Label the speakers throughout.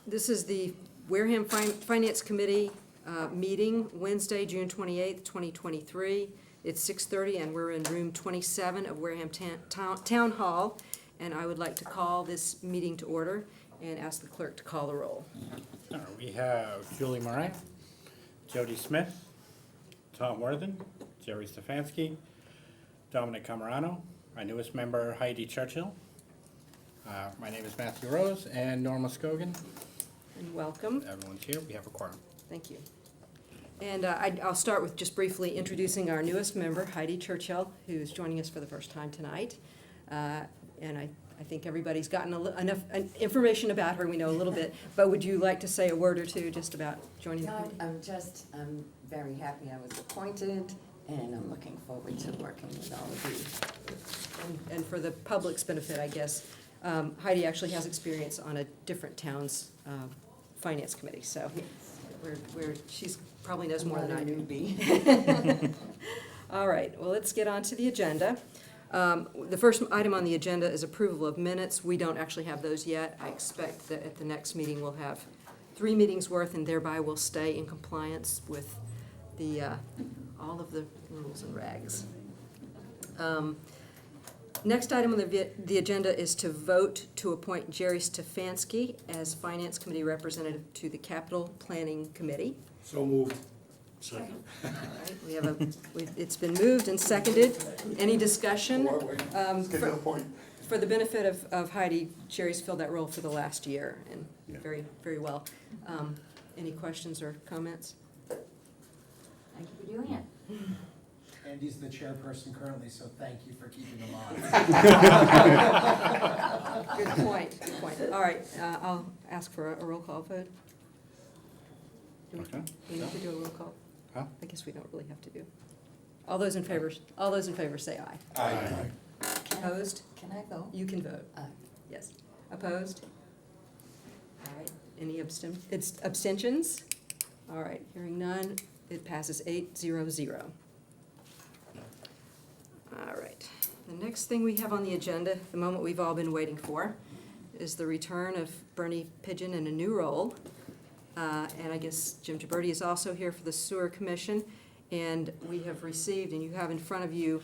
Speaker 1: This is the Wareham Finance Committee meeting, Wednesday, June 28th, 2023. It's 6:30, and we're in room 27 of Wareham Town Hall. And I would like to call this meeting to order and ask the clerk to call the roll.
Speaker 2: We have Julie Moran, Jody Smith, Tom Worthen, Jerry Stefanski, Dominic Camerano, our newest member Heidi Churchill. My name is Matthew Rose, and Norma Scogan.
Speaker 1: And welcome.
Speaker 2: Everyone's here. We have a quorum.
Speaker 1: Thank you. And I'll start with just briefly introducing our newest member, Heidi Churchill, who's joining us for the first time tonight. And I think everybody's gotten enough information about her. We know a little bit. But would you like to say a word or two just about joining the committee?
Speaker 3: I'm very happy I was appointed, and I'm looking forward to working with all of you.
Speaker 1: And for the public's benefit, I guess, Heidi actually has experience on a different town's finance committee, so she's probably knows more than I do. All right, well, let's get on to the agenda. The first item on the agenda is approval of minutes. We don't actually have those yet. I expect that at the next meeting we'll have 3 meetings worth, and thereby we'll stay in compliance with the all of the rules and regs. Next item on the agenda is to vote to appoint Jerry Stefanski as Finance Committee Representative to the Capital Planning Committee.
Speaker 4: So moved. Second.
Speaker 1: All right, it's been moved and seconded. Any discussion?
Speaker 4: Let's get to the point.
Speaker 1: For the benefit of Heidi, Jerry's filled that role for the last year, and very, very well. Any questions or comments?
Speaker 3: Thank you for doing it.
Speaker 5: Andy's the chairperson currently, so thank you for keeping him on.
Speaker 1: Good point, good point. All right, I'll ask for a roll call vote. Do
Speaker 2: Okay.
Speaker 1: we need to do a roll call?
Speaker 2: Huh?
Speaker 1: I guess we don't really have to do. All those in favor say aye.
Speaker 4: Aye.
Speaker 1: Opposed?
Speaker 3: Can I vote?
Speaker 1: You can vote.
Speaker 3: Aye.
Speaker 1: Yes. Opposed? All right. Any abstentions? All right. Hearing none, it passes 8-0-0. All right. The next thing we have on the agenda, the moment we've all been waiting for, is the return of Bernie Pigeon in a new role. And I guess Jim Gibberti is also here for the Sewer Commission. And we have received, and you have in front of you,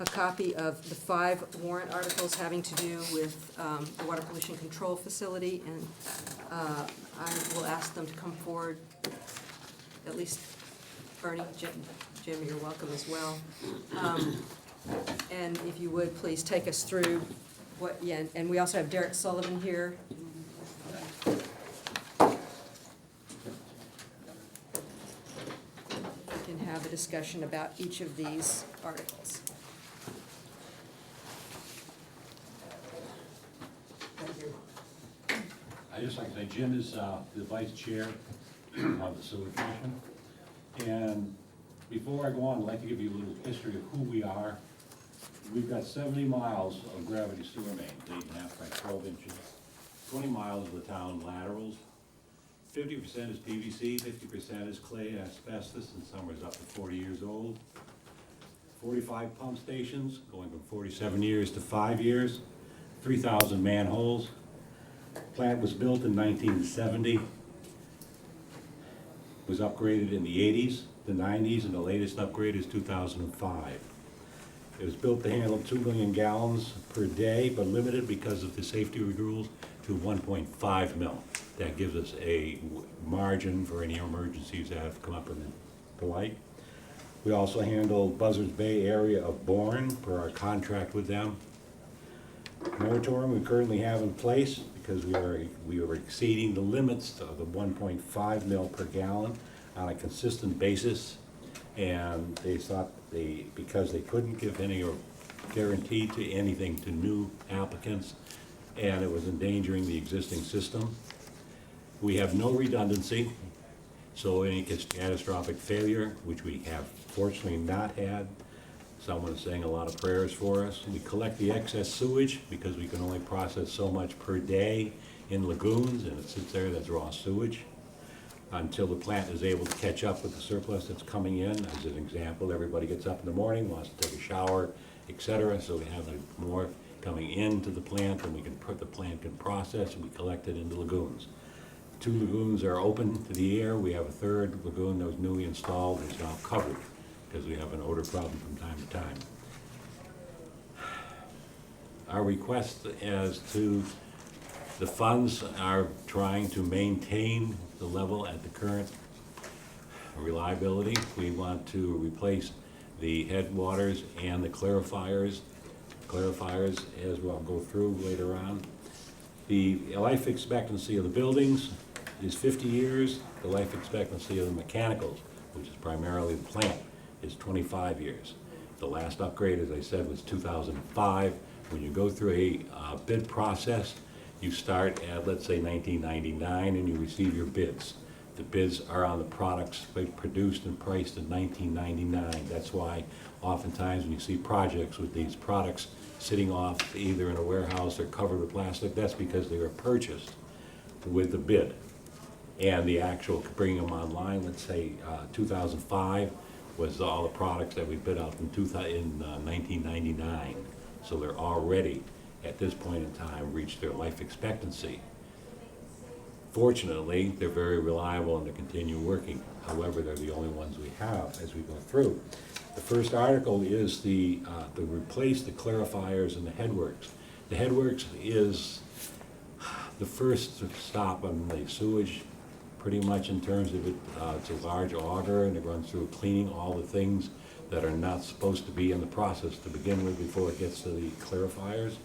Speaker 1: a copy of the 5 warrant articles having to do with the Water Pollution Control Facility. And I will ask them to come forward, at least Bernie, Jim, you're welcome as well. And if you would, please take us through and we also have Derek Sullivan here. We can have a discussion about each of these articles.
Speaker 6: I just like to say Jim is the vice chair of the Sewer Commission. And before I go on, I'd like to give you a little history of who we are. We've got 70 miles of gravity sewer main, 8.5 by 12 inches, 20 miles of the town laterals. 50% is PVC, 50% is clay and asbestos, and some is up to 40 years old. 45 pump stations, going from 47 years to 5 years, 3,000 manholes. Plant was built in 1970, was upgraded in the 80s, the 90s, and the latest upgrade is 2005. It was built to handle 2 million gallons per day, but limited because of the safety rules to 1.5 mil. That gives us a margin for any emergencies that have come up in the light. We also handle Buzzards Bay area of Bourne per our contract with them. Moratorium we currently have in place because we are exceeding the limits of the 1.5 mil per gallon on a consistent basis, and they thought because they couldn't give any guarantee to anything to new applicants, and it was endangering the existing system. We have no redundancy, so any catastrophic failure, which we have fortunately not had, someone is saying a lot of prayers for us. We collect the excess sewage because we can only process so much per day in lagoons, and it sits there, that's raw sewage, until the plant is able to catch up with the surplus that's coming in. As an example, everybody gets up in the morning, wants to take a shower, etc., so we have a more coming into the plant, and the plant can process, and we collect it into lagoons. 2 lagoons are open to the air. We have a 3rd lagoon that was newly installed, it's now covered, because we have an odor problem from time to time. Our request as to the funds are trying to maintain the level at the current reliability. We want to replace the headwaters and the clarifiers. Clarifiers, as we'll go through later on. The life expectancy of the buildings is 50 years. The life expectancy of the mechanicals, which is primarily the plant, is 25 years. The last upgrade, as I said, was 2005. When you go through a bid process, you start at, let's say, 1999, and you receive your bids. The bids are on the products produced and priced in 1999. That's why oftentimes when you see projects with these products sitting off either in a warehouse or covered with plastic, that's because they were purchased with the bid. And the actual bringing them online, let's say 2005, was all the products that we bid out in 1999. So they're already, at this point in time, reached their life expectancy. Fortunately, they're very reliable and they continue working. However, they're the only ones we have as we go through. The first article is to replace the clarifiers and the headworks. The headworks is the first stop on the sewage, pretty much in terms of it. It's a large auger, and it runs through cleaning all the things that are not supposed to be in the process to begin with before it gets to the clarifiers.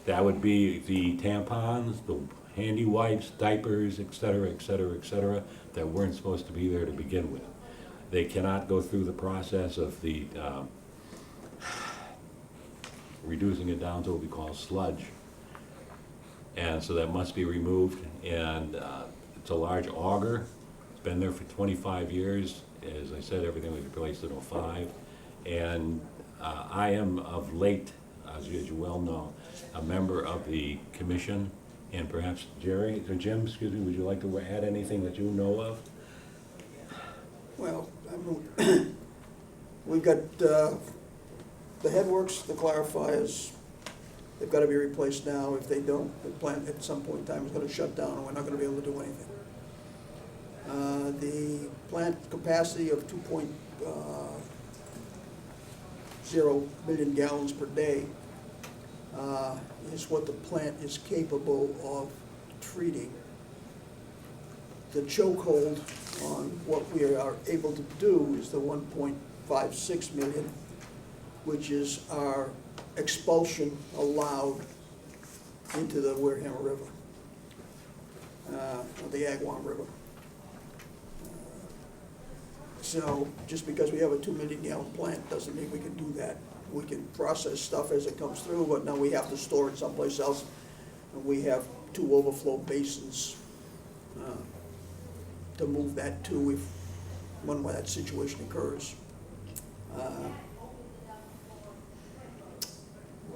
Speaker 6: That would be the tampons, the handy wipes, diapers, et cetera, et cetera, et cetera, that weren't supposed to be there to begin with. They cannot go through the process of the reducing it down to what we call sludge. And so that must be removed, and it's a large auger. It's been there for 25 years. As I said, everything was replaced in '05. And I am of late, as you well know, a member of the commission. And perhaps Jerry, or Jim, excuse me, would you like to add anything that you know of?
Speaker 4: Well, we've got the headworks, the clarifiers, they've got to be replaced now. If they don't, the plant at some point in time is going to shut down and we're not going to be able to do anything. The plant capacity of 2.0 million gallons per day is what the plant is capable of treating. The chokehold on what we are able to do is the 1.56 million, which is our expulsion allowed into the Wareham River, or the Agawam River. So just because we have a 2 million gallon plant doesn't mean we can do that. We can process stuff as it comes through, but now we have to store it someplace else. And we have 2 overflow basins to move that to if when that situation occurs.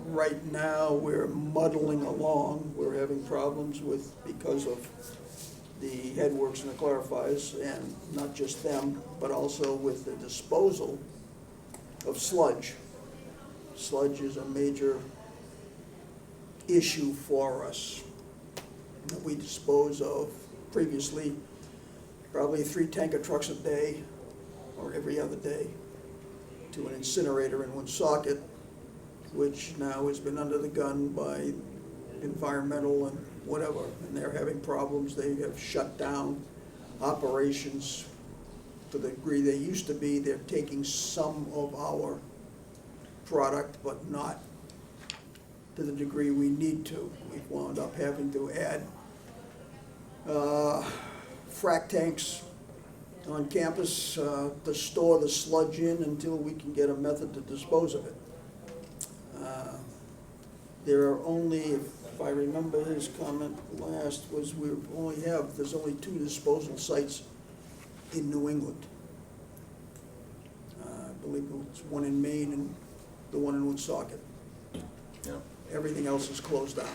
Speaker 4: Right now, we're muddling along. We're having problems because of the headworks and the clarifiers, and not just them, but also with the disposal of sludge. Sludge is a major issue for us. We dispose of previously probably 3 tanker trucks a day or every other day to an incinerator in Woonsocket, which now has been under the gun by environmental and whatever, and they're having problems. They have shut down operations to the degree they used to be. They're taking some of our product, but not to the degree we need to. We've wound up having to add frac tanks on campus to store the sludge in until we can get a method to dispose of it. There are only, if I remember his comment last, was there's only 2 disposal sites in New England. I believe it's one in Maine and the one in Woonsocket.
Speaker 6: Yeah.
Speaker 4: Everything else is closed down.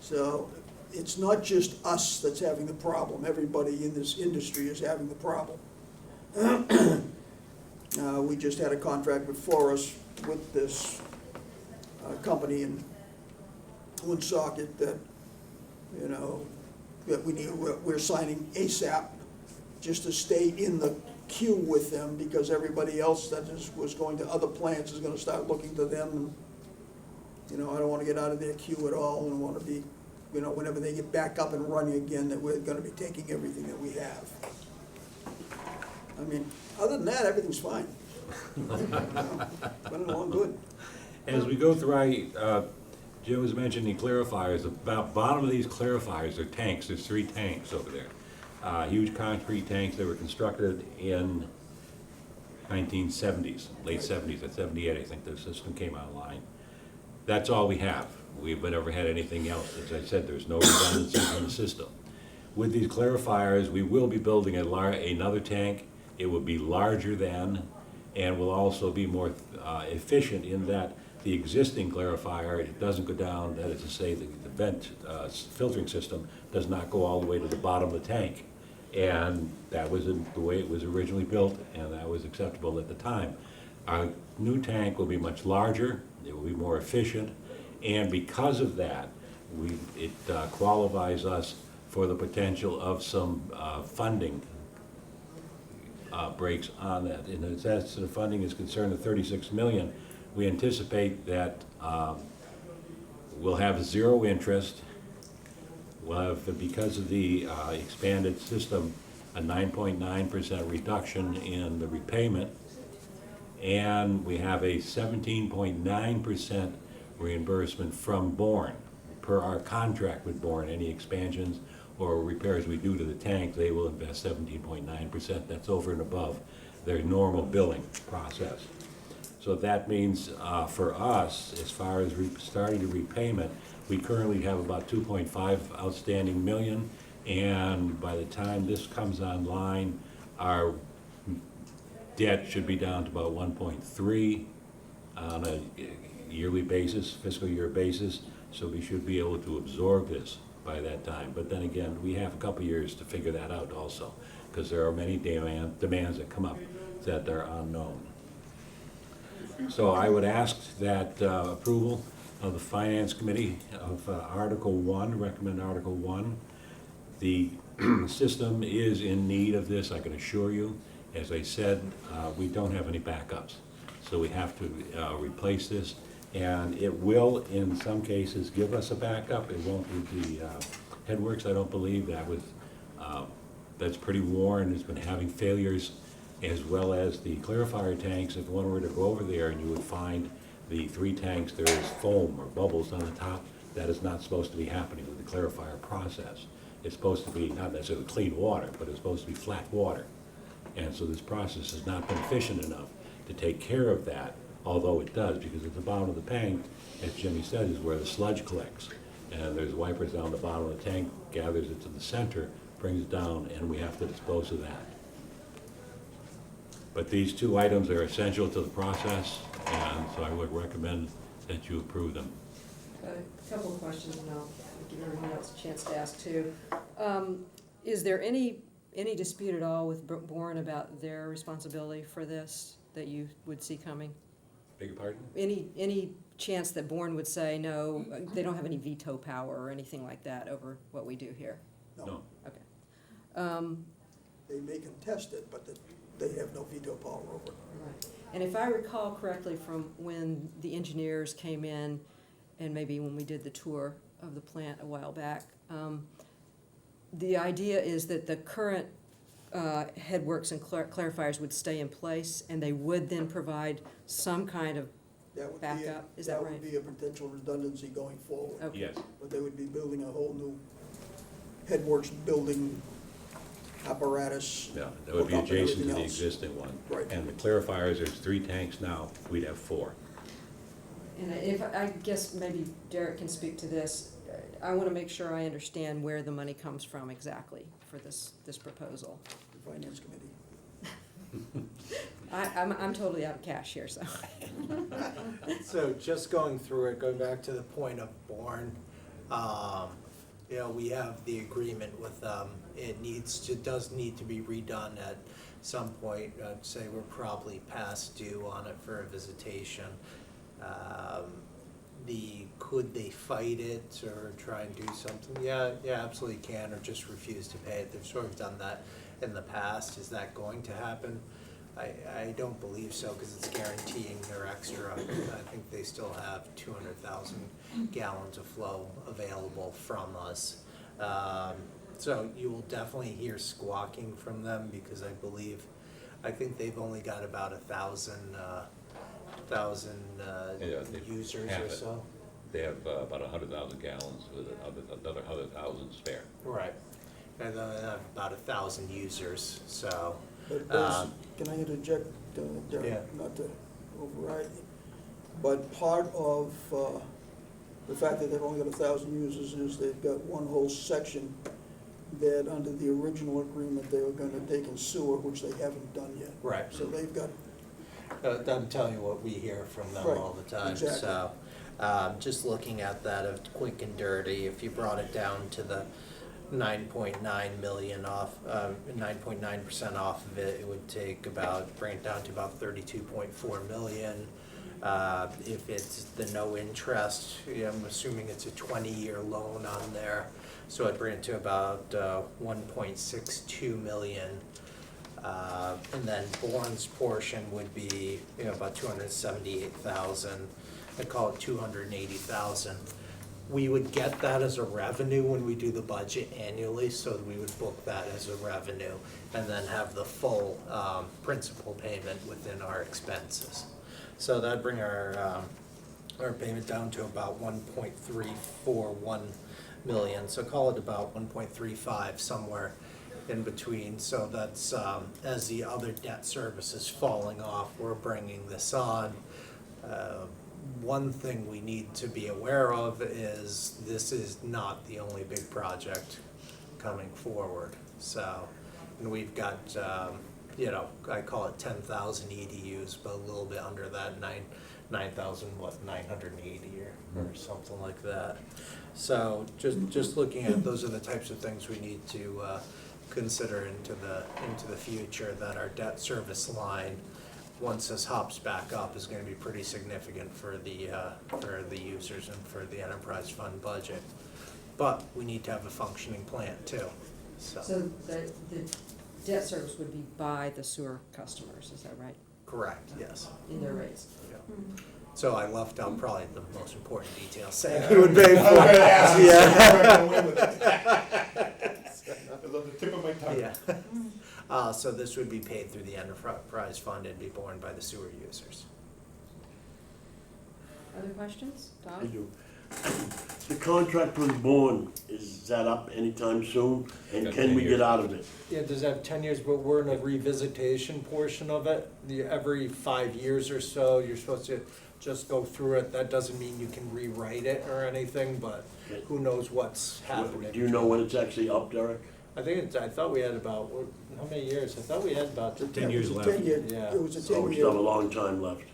Speaker 4: So it's not just us that's having the problem. Everybody in this industry is having the problem. We just had a contract before us with this company in Woonsocket that, you know, that we're signing ASAP just to stay in the queue with them, because everybody else that was going to other plants is gonna start looking to them. And, you know, I don't wanna get out of their queue at all, and wanna be, you know, whenever they get back up and running again, that we're gonna be taking everything that we have. I mean, other than that, everything's fine. Running along good.
Speaker 6: As we go through, Jim was mentioning clarifiers. The bottom of these clarifiers are tanks. There's 3 tanks over there. Huge concrete tanks that were constructed in 1970s, late 70s, at 78, I think the system came online. That's all we have. We've never had anything else. As I said, there's no redundancies in the system. With these clarifiers, we will be building another tank. It will be larger than, and will also be more efficient in that the existing clarifier, it doesn't go down, that is to say, the vent filtering system does not go all the way to the bottom of the tank. And that was the way it was originally built, and that was acceptable at the time. Our new tank will be much larger, it will be more efficient, and because of that, it qualifies us for the potential of some funding breaks on that. And as the funding is concerned, the 36 million, we anticipate that we'll have 0 interest. We'll have, because of the expanded system, a 9.9% reduction in the repayment. And we have a 17.9% reimbursement from Bourne. Per our contract with Bourne, any expansions or repairs we do to the tank, they will invest 17.9%. That's over and above their normal billing process. So that means for us, as far as starting the repayment, we currently have about 2.5 outstanding million, and by the time this comes online, our debt should be down to about 1.3 on a yearly basis, fiscal year basis, so we should be able to absorb this by that time. But then again, we have a couple years to figure that out also, because there are many demands that come up that are unknown. So I would ask that approval of the Finance Committee of Article 1, recommend Article 1. The system is in need of this, I can assure you. As I said, we don't have any backups, so we have to replace this. And it will, in some cases, give us a backup. It won't with the headworks, I don't believe. That's pretty worn, it's been having failures, as well as the clarifier tanks. If one were to go over there, and you would find the 3 tanks, there is foam or bubbles on the top. That is not supposed to be happening with the clarifier process. It's supposed to be not necessarily clean water, but it's supposed to be flat water. And so this process has not been efficient enough to take care of that, although it does, because at the bottom of the tank, as Jimmy said, is where the sludge collects. And there's wipers down the bottom of the tank, gathers it to the center, brings it down, and we have to dispose of that. But these 2 items are essential to the process, and so I would recommend that you approve them.
Speaker 1: A couple of questions, and I'll give everyone else a chance to ask too. Is there any dispute at all with Bourne about their responsibility for this that you would see coming?
Speaker 6: Beg your pardon?
Speaker 1: Any chance that Bourne would say, no, they don't have any veto power or anything like that over what we do here?
Speaker 6: No.
Speaker 1: Okay.
Speaker 4: They may contest it, but they have no veto power over it.
Speaker 1: Right. And if I recall correctly from when the engineers came in, and maybe when we did the tour of the plant a while back, the idea is that the current headworks and clarifiers would stay in place, and they would then provide some kind of backup. Is that right?
Speaker 4: That would be a potential redundancy going forward.
Speaker 1: Okay.
Speaker 6: Yes.
Speaker 4: But they would be building a whole new headworks building apparatus.
Speaker 6: Yeah, that would be
Speaker 4: hook up and
Speaker 6: adjacent to the
Speaker 4: everything else.
Speaker 6: existing one.
Speaker 4: Right.
Speaker 6: And the clarifiers, there's 3 tanks now, we'd have 4.
Speaker 1: And if, I guess maybe Derek can speak to this, I want to make sure I understand where the money comes from exactly for this proposal.
Speaker 4: The Finance Committee.
Speaker 1: I'm totally out of cash here, so.
Speaker 7: So just going through it, going back to the point of Bourne, we have the agreement with them. It does need to be redone at some point. I'd say we're probably past due on it for a visitation. could they fight it or try and do something? Yeah, absolutely can, or just refuse to pay it. They've sort of done that in the past. Is that going to happen? I don't believe so, because it's guaranteeing their extra. I think they still have 200,000 gallons of flow available from us. So you will definitely hear squawking from them, because I think they've only got about 1,000
Speaker 6: Yeah, they
Speaker 7: users
Speaker 6: have
Speaker 7: or
Speaker 6: it.
Speaker 7: so.
Speaker 6: They have about 100,000 gallons with another 100,000 spare.
Speaker 7: Right. And then they have about 1,000 users, so,
Speaker 4: But those- can I interject, Derek?
Speaker 7: Yeah.
Speaker 4: Not to override you. But part of the fact that they've only got 1,000 users is they've got one whole section that under the original agreement, they were gonna take in sewer, which they haven't done yet.
Speaker 7: right.
Speaker 4: So they've got,
Speaker 7: I'm telling you what we hear from them
Speaker 4: Right,
Speaker 7: all the time,
Speaker 4: exactly.
Speaker 7: so, just looking at that of quick and dirty, if you brought it down to the 9.9 million off, 9.9% off of it, it would bring it down to about 32.4 million. If it's the no interest, I'm assuming it's a 20-year loan on there, so I'd bring it to about 1.62 million. And then Bourne's portion would be, about 278,000. I'd call it 280,000. We would get that as a revenue when we do the budget annually, so we would book that as a revenue and then have the full principal payment within our expenses. So that'd bring our payment down to about 1.341 million, so call it about 1.35, somewhere in between. So that's, as the other debt service is falling off, we're bringing this on. One thing we need to be aware of is this is not the only big project coming forward. So, and we've got, I call it 10,000 EDUs, but a little bit under that, 9,980 or something like that. So just looking at, those are the types of things we need to consider into the future, that our debt service line, once this hops back up, is gonna be pretty significant for the users and for the enterprise fund budget. But we need to have a functioning plant too, so.
Speaker 1: So the debt service would be by the sewer customers, is that right,
Speaker 7: Correct, yes.
Speaker 1: in their rates?
Speaker 7: Yeah. So I left out probably the most important detail, saying who would pay for it. Yeah. So this would be paid through the enterprise fund and be borne by the sewer users.
Speaker 1: Other questions?
Speaker 8: I
Speaker 1: Tom?
Speaker 8: do. The contract with Bourne, is that up anytime soon? And
Speaker 6: Got
Speaker 8: can
Speaker 6: 10
Speaker 8: we
Speaker 6: years.
Speaker 8: get out of it?
Speaker 7: Yeah, does it have 10 years, but we're in a revisitation portion of it. Every 5 years or so, you're supposed to just go through it. That doesn't mean you can rewrite it or anything, but who knows what's happening.
Speaker 8: Do you know when it's actually up, Derek?
Speaker 7: I thought we had about, how many years? I thought we had about
Speaker 6: 10 years
Speaker 4: It was a
Speaker 6: left.
Speaker 4: 10-year,
Speaker 7: Yeah.
Speaker 4: it was a
Speaker 8: So we still have a
Speaker 4: 10-year.
Speaker 8: long time left.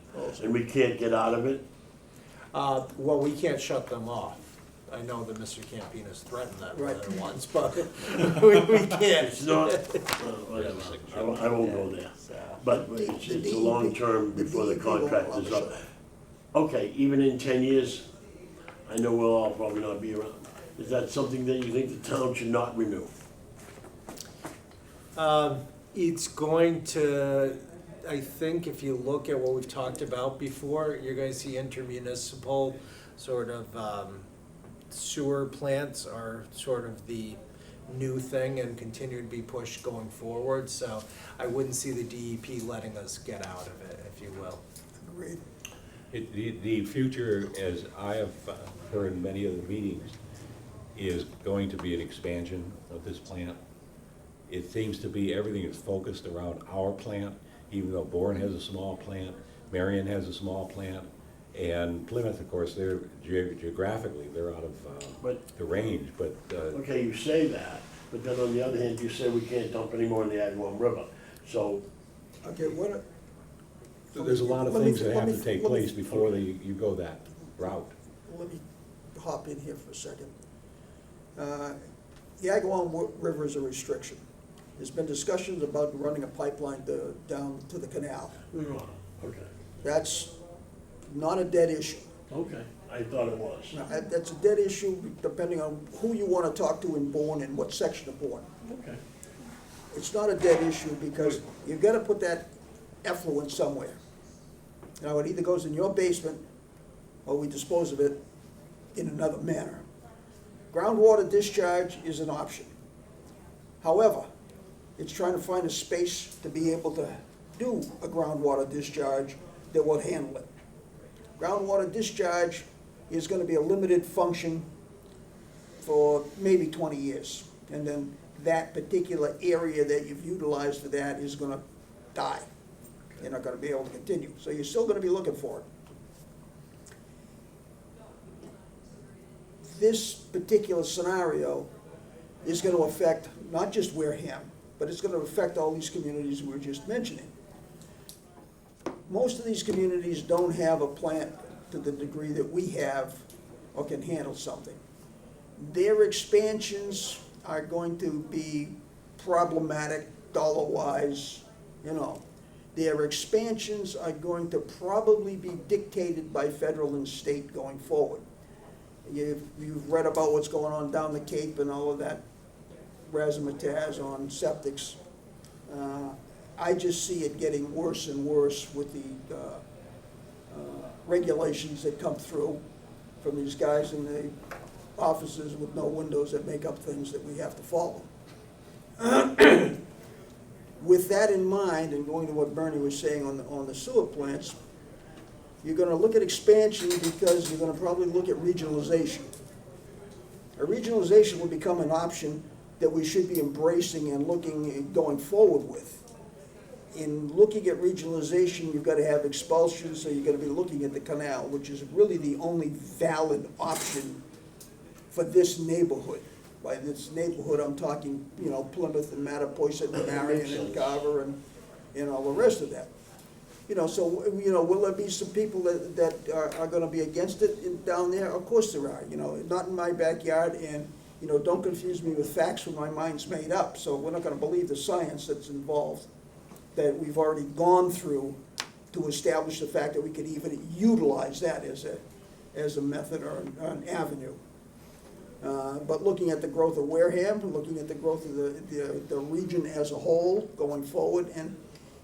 Speaker 8: And we can't get out of it?
Speaker 7: Well, we can't shut them off. I know that Mr. Campina's threatened that more
Speaker 4: Right.
Speaker 7: than once, but we can't.
Speaker 8: It's not, I won't go there. But it's a long term before the contract is up. Okay, even in 10 years, I know we'll all probably not be around. Is that something that you think the town should not renew?
Speaker 7: It's going to, I think if you look at what we've talked about before, you're gonna see intermunicipal sort of sewer plants are sort of the new thing and continue to be pushed going forward. So I wouldn't see the DEP letting us get out of it, if you will.
Speaker 4: Agreed.
Speaker 6: The future, as I have heard in many of the meetings, is going to be an expansion of this plant. It seems to be everything is focused around our plant, even though Bourne has a small plant, Marion has a small plant, and Plymouth, of course, they're geographically, they're out of
Speaker 8: But,
Speaker 6: the range, but
Speaker 8: okay, you say that, but then on the other hand, you say we can't dump any more in the Agawam River. So,
Speaker 4: Okay, what,
Speaker 6: there's a lot of
Speaker 4: Let me-
Speaker 6: things that have
Speaker 4: let
Speaker 6: to
Speaker 4: me-
Speaker 6: take
Speaker 4: let me-
Speaker 6: place before you go that route.
Speaker 4: let me hop in here for a second. The Agawam River is a restriction. There's been discussions about running a pipeline down to the canal.
Speaker 8: okay,
Speaker 4: That's not a dead issue.
Speaker 8: okay. I thought it was.
Speaker 4: Now, that's a dead issue depending on who you wanna talk to in Bourne and what section of Bourne.
Speaker 8: Okay.
Speaker 4: It's not a dead issue because you've gotta put that effluent somewhere. Now, it either goes in your basement or we dispose of it in another manner. Groundwater discharge is an option. However, it's trying to find a space to be able to do a groundwater discharge that will handle it. Groundwater discharge is gonna be a limited function for maybe 20 years. And then that particular area that you've utilized for that is gonna die. You're not gonna be able to continue. So you're still gonna be looking for it. This particular scenario is gonna affect not just Wareham, but it's gonna affect all these communities we were just mentioning. Most of these communities don't have a plant to the degree that we have or can handle something. Their expansions are going to be problematic dollar-wise, you know. Their expansions are going to probably be dictated by federal and state going forward. You've read about what's going on down the Cape and all of that razzmatazz on septics. I just see it getting worse and worse with the regulations that come through from these guys in the offices with no windows that make up things that we have to follow. With that in mind, and going to what Bernie was saying on the sewer plants, you're gonna look at expansion because you're gonna probably look at regionalization. A regionalization will become an option that we should be embracing and looking and going forward with. In looking at regionalization, you've got to have expulsion, so you're going to be looking at the canal, which is really the only valid option for this neighborhood. By this neighborhood, I'm talking, you know, Plymouth and Mattapoisett and Marion and Carver and all the rest of that. You know, so, you know, will there be some people that are going to be against it down there? Of course there are, you know, not in my backyard, and, you know, don't confuse me with facts when my mind's made up, so we're not going to believe the science that's involved, that we've already gone through to establish the fact that we could even utilize that as a method or an avenue. But looking at the growth of Wareham, looking at the growth of the region as a whole going forward, and,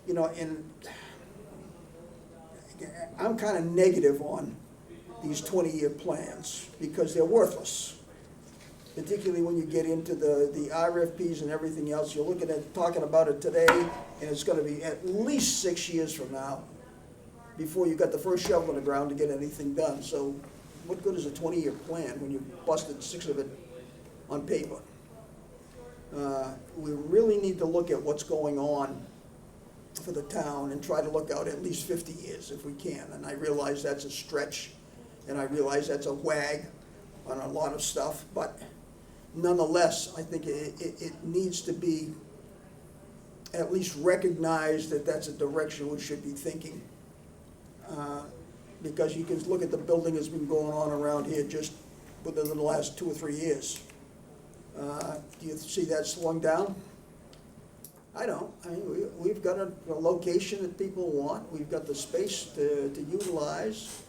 Speaker 4: you know, and I'm kind of negative on these 20-year plans because they're worthless. Particularly when you get into the RFPs and everything else. You're looking at, talking about it today, and it's gonna be at least 6 years from now before you got the first shovel in the ground to get anything done. So what good is a 20-year plan when you busted 6 of it on paper? We really need to look at what's going on for the town and try to look out at least 50 years if we can. And I realize that's a stretch, and I realize that's a wag on a lot of stuff, but nonetheless, I think it needs to be at least recognized that that's a direction we should be thinking. Because you can look at the building that's been going on around here just within the last 2 or 3 years. Do you see that slowing down? I don't. I mean, we've got a location that people want. We've got the space to utilize.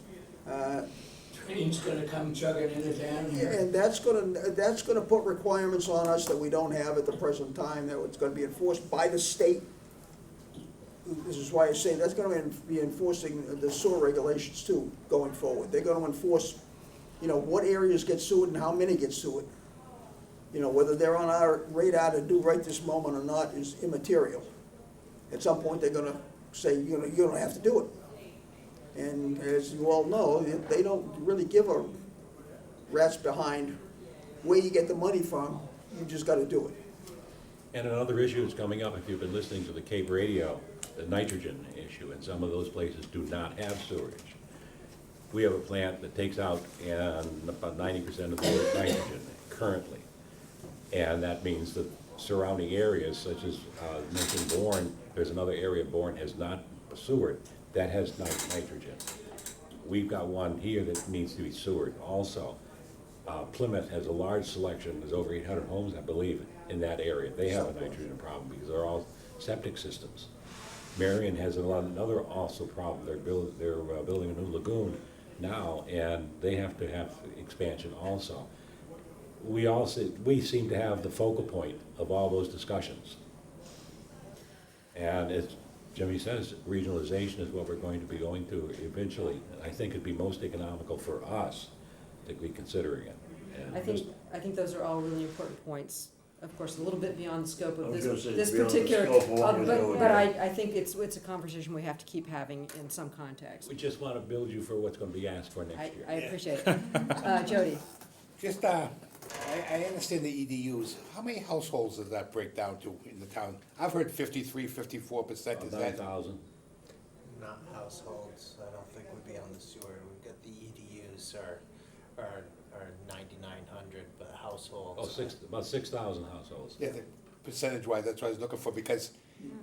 Speaker 9: Train's gonna come chugging into town here.
Speaker 4: And that's gonna put requirements on us that we don't have at the present time, that it's gonna be enforced by the state. This is why I say that's gonna be enforcing the sewer regulations too, going forward. They're gonna enforce, you know, what areas get sewered and how many get sewered. You know, whether they're on our radar to do right this moment or not is immaterial. At some point, they're gonna say, you know, you don't have to do it. And as you all know, they don't really give a rat's behind where you get the money from. You just got to do it.
Speaker 6: And another issue that's coming up, if you've been listening to the Cape radio, the nitrogen issue, and some of those places do not have sewage. We have a plant that takes out about 90% of the nitrogen currently. And that means that surrounding areas, such as mentioned Bourne, there's another area Bourne has not sewered that has nitrogen. We've got one here that needs to be sewered also. Plymouth has a large selection, there's over 800 homes, I believe, in that area. They have a nitrogen problem because they're all septic systems. Marion has another also problem. They're building a new lagoon now, and they have to have expansion also. We seem to have the focal point of all those discussions. And as Jimmy says, regionalization is what we're going to be going to eventually. I think it'd be most economical for us to be considering it. And
Speaker 1: I think those are all really important points. Of course, a little bit beyond the scope
Speaker 8: I
Speaker 1: of
Speaker 8: was
Speaker 1: this,
Speaker 8: gonna say,
Speaker 1: this
Speaker 8: beyond the
Speaker 1: particular,
Speaker 8: scope of what we're doing
Speaker 1: but
Speaker 8: here.
Speaker 1: I think it's a conversation we have to keep having in some context.
Speaker 6: We just want to build you for what's going to be asked for next year.
Speaker 1: I appreciate it. Jody?
Speaker 10: Just, I understand the EDUs. How many households does that break down to in the town? I've heard 53, 54%. Is that?
Speaker 6: 9,000.
Speaker 7: Not households, I don't think would be on the sewer. We've got the EDUs are 9,900, but households.
Speaker 6: About 6,000 households.
Speaker 10: Yeah, the percentage-wise, that's what I was looking for, because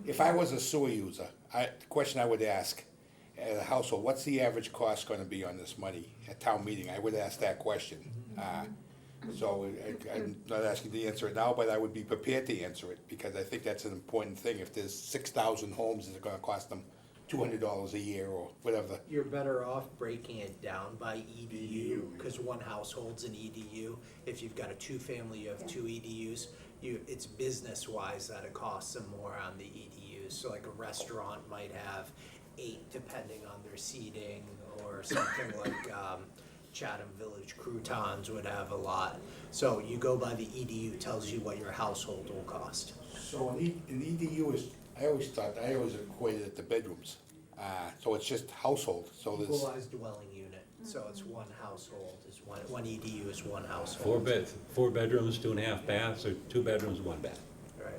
Speaker 10: if I was a sewer user, the question I would ask at a household, what's the average cost gonna be on this money at town meeting? I would ask that question. So I'm not asking to answer it now, but I would be prepared to answer it, because I think that's an important thing. If there's 6,000 homes, is it gonna cost them $200 a year or whatever?
Speaker 7: You're better off breaking it down by EDU, because one household's an EDU. If you've got a two-family, you have two EDUs. It's business-wise that it costs them more on the EDUs. So like a restaurant might have 8, depending on their seating, or something like Chatham Village Croutons would have a lot. So you go by the EDU, tells you what your household will cost.
Speaker 10: So an EDU is, I always equated it to bedrooms. So it's just household, so there's,
Speaker 7: Equalized dwelling unit, so it's one household, is one EDU is one household.
Speaker 6: 4 bedrooms, 2.5 baths, or 2 bedrooms, 1 bath.
Speaker 7: Right.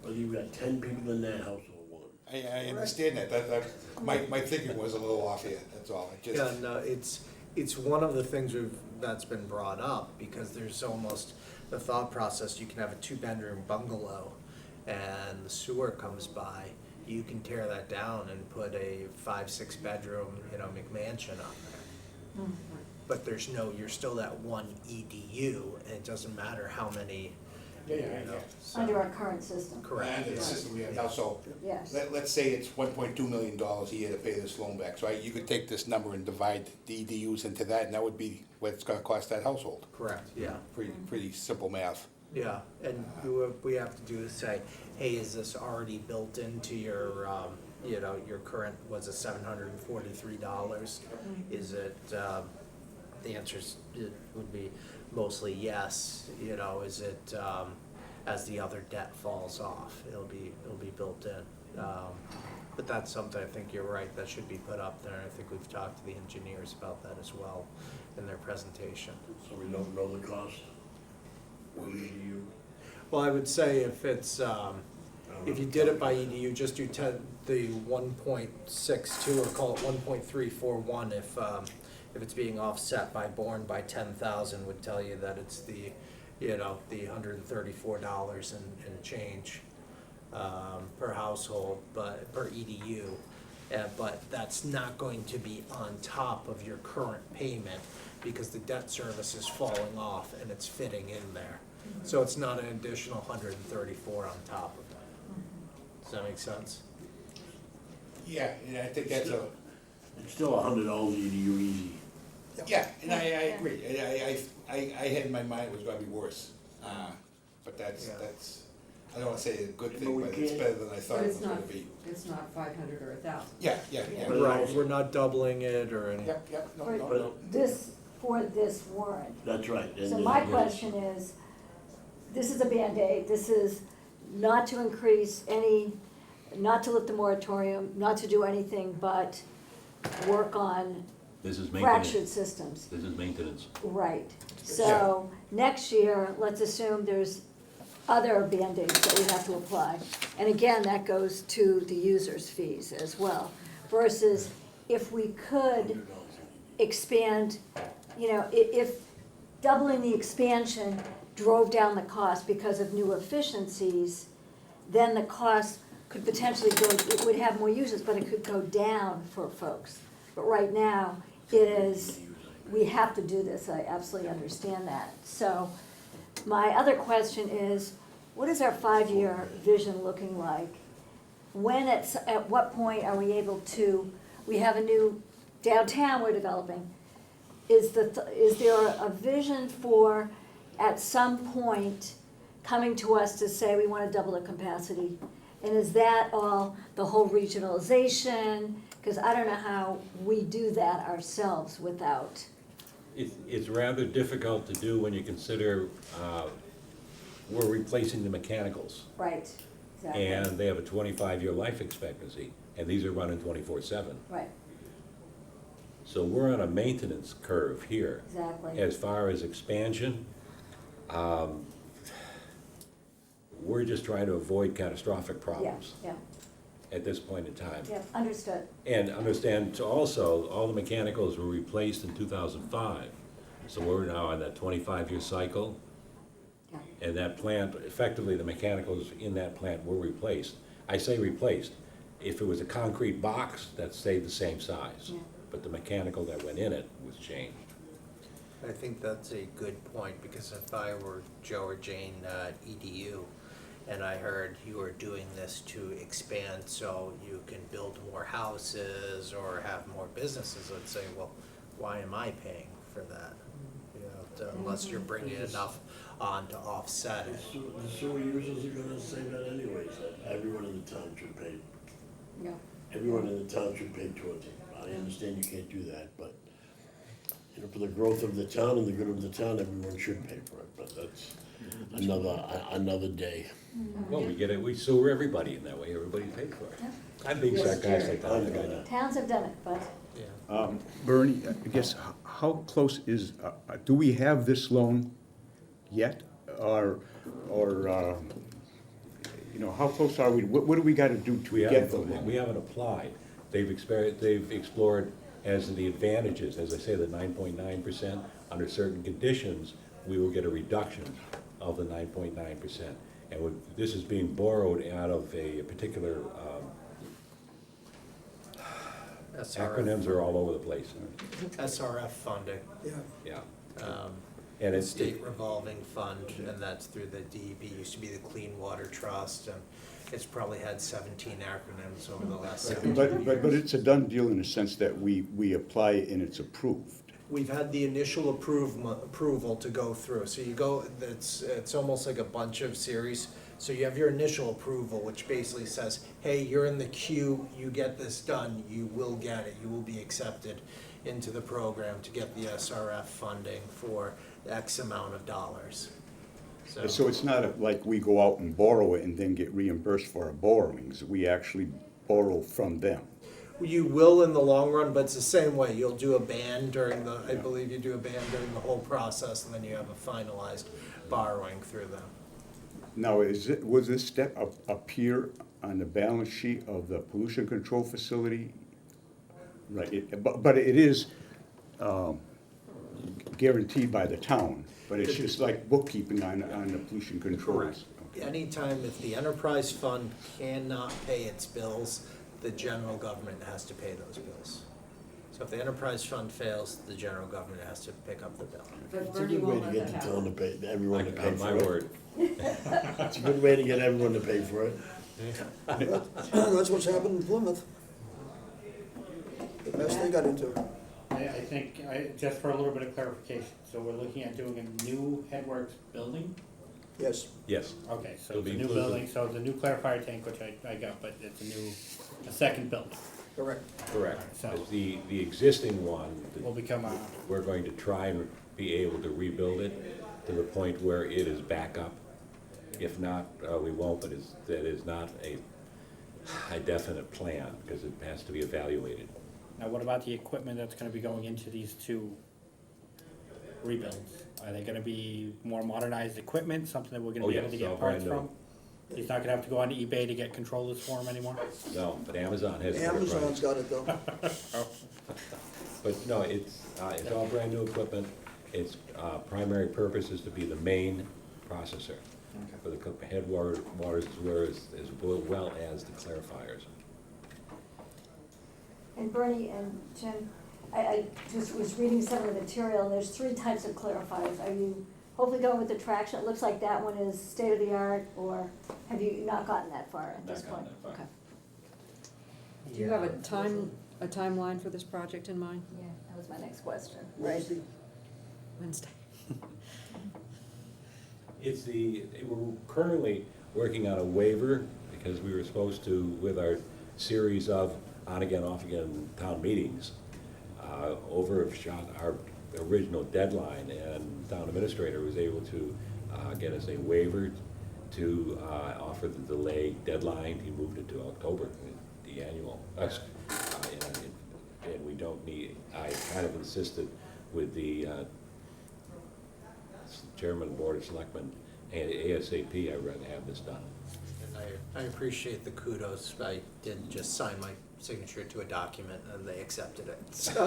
Speaker 8: Well, you've got 10 people in that household, one.
Speaker 10: I understand that, my thinking was a little off here, that's all. It just-
Speaker 7: Yeah, no, it's one of the things that's been brought up, because there's almost the thought process, you can have a 2-bedroom bungalow and the sewer comes by, you can tear that down and put a 5-6 bedroom, McMansion on there. But you're still that one EDU, and it doesn't matter how many,
Speaker 10: Yeah,
Speaker 7: so-
Speaker 11: Under our current system,
Speaker 7: Correct.
Speaker 10: And the system we have now, so,
Speaker 11: yes.
Speaker 10: let's say it's $1.2 million a year to pay this loan back, so you could take this number and divide the EDUs into that, and that would be what it's gonna cost that household.
Speaker 7: Correct, yeah.
Speaker 10: Pretty simple math.
Speaker 7: Yeah, and what we have to do is say, hey, is this already built into your, your current, was it $743? Is it, the it would be mostly yes, is it, as the other debt falls off, it'll be built in. But that's something, I think you're right, that should be put up there. I think we've talked to the engineers about that as well in their presentation.
Speaker 8: So we don't know the cost. What EDU?
Speaker 7: Well, I would say if it's, if you did it by EDU, just do the 1.62 or call it 1.341 if it's being offset by by 10,000 would tell you that it's the $134 and change per household, but per EDU. But that's not going to be on top of your current payment, because the debt service is falling off and it's fitting in there. So it's not an additional 134 on top of that. Does that make sense?
Speaker 10: Yeah, and I think that's a,
Speaker 8: It's still $100 EDU easy.
Speaker 10: yeah, and I agree. I had in my mind it was gonna be worse. But that's, I don't wanna say a good
Speaker 8: But
Speaker 10: thing,
Speaker 8: we
Speaker 10: but it's
Speaker 8: can't-
Speaker 10: better than I thought
Speaker 1: But
Speaker 10: it
Speaker 1: it's
Speaker 10: was gonna
Speaker 1: not,
Speaker 10: be.
Speaker 1: it's not 500 or 1,000.
Speaker 10: Yeah.
Speaker 8: But it
Speaker 7: Right,
Speaker 8: also-
Speaker 7: we're not doubling it or anything.
Speaker 10: Yep, no,
Speaker 11: For
Speaker 10: no.
Speaker 11: this warrant.
Speaker 8: That's right. And
Speaker 11: So
Speaker 8: then-
Speaker 11: my question is, this is a Band-Aid, this is not to increase any, not to lift the moratorium, not to do anything but work on
Speaker 6: This is maintenance.
Speaker 11: fractured systems.
Speaker 6: This is maintenance.
Speaker 11: Right, so next year, let's assume there's other Band-Aids that we have to apply. And again, that goes to the user's fees as well, versus if we could expand, if doubling the expansion drove down the cost because of new efficiencies, then the cost could potentially go, it would have more users, but it could go down for folks. But right now, it is, we have to do this, I absolutely understand that. So my other question is, what is our 5-year vision looking like? At what point are we able to, we have a new downtown we're developing, is there a vision for, at some point, coming to us to say we want to double the capacity? And is that all, the whole regionalization? Because I don't know how we do that ourselves without,
Speaker 6: It's rather difficult to do when you consider we're replacing the mechanicals.
Speaker 11: right, exactly.
Speaker 6: And they have a 25-year life expectancy, and these are running 24/7.
Speaker 11: Right,
Speaker 6: So we're on a maintenance curve here.
Speaker 11: exactly.
Speaker 6: As far as expansion, we're just trying to avoid catastrophic
Speaker 11: Yeah,
Speaker 6: problems
Speaker 11: yeah,
Speaker 6: at this point in time.
Speaker 11: yeah, understood.
Speaker 6: And understand also, all the mechanicals were replaced in 2005. So we're now on that 25-year cycle.
Speaker 11: Yeah.
Speaker 6: And that plant, effectively, the mechanicals in that plant were replaced. I say replaced. If it was a concrete box, that stayed the same size.
Speaker 11: Yeah.
Speaker 6: But the mechanical that went in it was changed.
Speaker 7: I think that's a good point, because if I were Joe or Jane EDU, and I heard you were doing this to expand so you can build more houses or have more businesses, I'd say, well, why am I paying for that? You know, unless you're bringing enough on to offset it.
Speaker 8: The sewer users are gonna say that anyways, that everyone in the town should pay,
Speaker 11: Yeah.
Speaker 8: everyone in the town should pay towards it. I understand you can't do that, but, you know, for the growth of the town and the good of the town, everyone should pay for it, but that's another day.
Speaker 6: Well, we sewer everybody in that way, everybody pays for it. I'm being sarcastic, I think I know.
Speaker 11: Towns have done it, but
Speaker 7: Yeah.
Speaker 12: Bernie, I guess, how close is, do we have this loan yet? Or, you know, how close are we, what do we gotta do to get the loan?
Speaker 6: We haven't applied. They've explored as the advantages, as I say, the 9.9%, under certain conditions, we will get a reduction of the 9.9%. And this is being borrowed out of a particular, acronyms are all over the place.
Speaker 7: SRF funding,
Speaker 4: Yeah,
Speaker 6: Yeah.
Speaker 7: the
Speaker 6: And it's,
Speaker 7: state revolving fund, and that's through the DEP, used to be the Clean Water Trust, and it's probably had 17 acronyms over the last 17 years.
Speaker 12: But it's a done deal in the sense that we apply and it's approved.
Speaker 7: We've had the initial approval to go through, so you go, it's almost like a bunch of series. So you have your initial approval, which basically says, hey, you're in the queue, you get this done, you will get it, you will be accepted into the program to get the SRF funding for X amount of dollars.
Speaker 12: So it's not like we go out and borrow it and then get reimbursed for our borrowings. We actually borrow from them.
Speaker 7: You will in the long run, but it's the same way. You'll do a band during the, I believe you do a band during the whole process, and then you have a finalized borrowing through them.
Speaker 12: Now, was this step appear on the balance sheet of the pollution control facility? Right, but it is guaranteed by the town, but it's just like bookkeeping on the pollution controls.
Speaker 7: Anytime if the enterprise fund cannot pay its bills, the general government has to pay those bills. So if the enterprise fund fails, the general government has to pick up the bill.
Speaker 3: But
Speaker 8: It's a
Speaker 3: Bernie
Speaker 8: good way
Speaker 3: won't
Speaker 8: to
Speaker 3: let
Speaker 8: get
Speaker 3: that
Speaker 8: the town to
Speaker 3: happen.
Speaker 8: pay, everyone to pay
Speaker 6: on my
Speaker 8: for it.
Speaker 6: word.
Speaker 8: It's a good way to get everyone to pay for it.
Speaker 4: that's what's happened in Plymouth. The mess they got into.
Speaker 2: I think, just for a little bit of clarification, so we're looking at doing a new Headworks building?
Speaker 4: Yes,
Speaker 6: Yes.
Speaker 2: Okay, so
Speaker 6: It'll
Speaker 2: it's a
Speaker 6: be
Speaker 2: new
Speaker 6: inclusive.
Speaker 2: building, so it's a new clarifier tank, which I got, but it's a second building.
Speaker 4: correct.
Speaker 6: Correct.
Speaker 2: So-
Speaker 6: The existing one,
Speaker 2: Will become a,
Speaker 6: we're going to try and be able to rebuild it to the point where it is back up. If not, we won't, but that is not a definite plan, because it has to be evaluated.
Speaker 2: now what about the equipment that's gonna be going into these two rebuilds? Are they gonna be more modernized equipment, something that we're gonna
Speaker 6: Oh,
Speaker 2: be
Speaker 6: yeah,
Speaker 2: able to
Speaker 6: it's all
Speaker 2: get parts
Speaker 6: brand new.
Speaker 2: from? He's not gonna have to go on eBay to get controllers for him anymore?
Speaker 6: No, but Amazon has. better
Speaker 4: Amazon's
Speaker 6: price.
Speaker 4: got it though.
Speaker 6: But no, it's all brand new equipment. Its primary purpose is to be the main processor for the headwaters as well as the clarifiers.
Speaker 11: And Bernie and Jim, I just was reading some of the material, and there's 3 types of clarifiers. Are you hopefully going with the traction? It looks like that one is state of the art, or have you not gotten that far at this
Speaker 6: Not
Speaker 11: point?
Speaker 6: gotten that far.
Speaker 11: Okay.
Speaker 1: Do you have a time a timeline for this project in mind?
Speaker 11: Yeah, that was my next question.
Speaker 4: Wednesday.
Speaker 1: Wednesday.
Speaker 6: We're currently working on a waiver, because we were supposed to, with our series of on-again, off-again town meetings, overshot our original deadline, and town administrator was able to get us a waiver to offer the delay deadline. He moved it to October, the annual, and we don't need, I kind of insisted with the chairman of the Board of Selectmen, and ASAP, I'd rather have this done.
Speaker 7: And I appreciate the kudos. I did just sign my signature to a document and they accepted it. So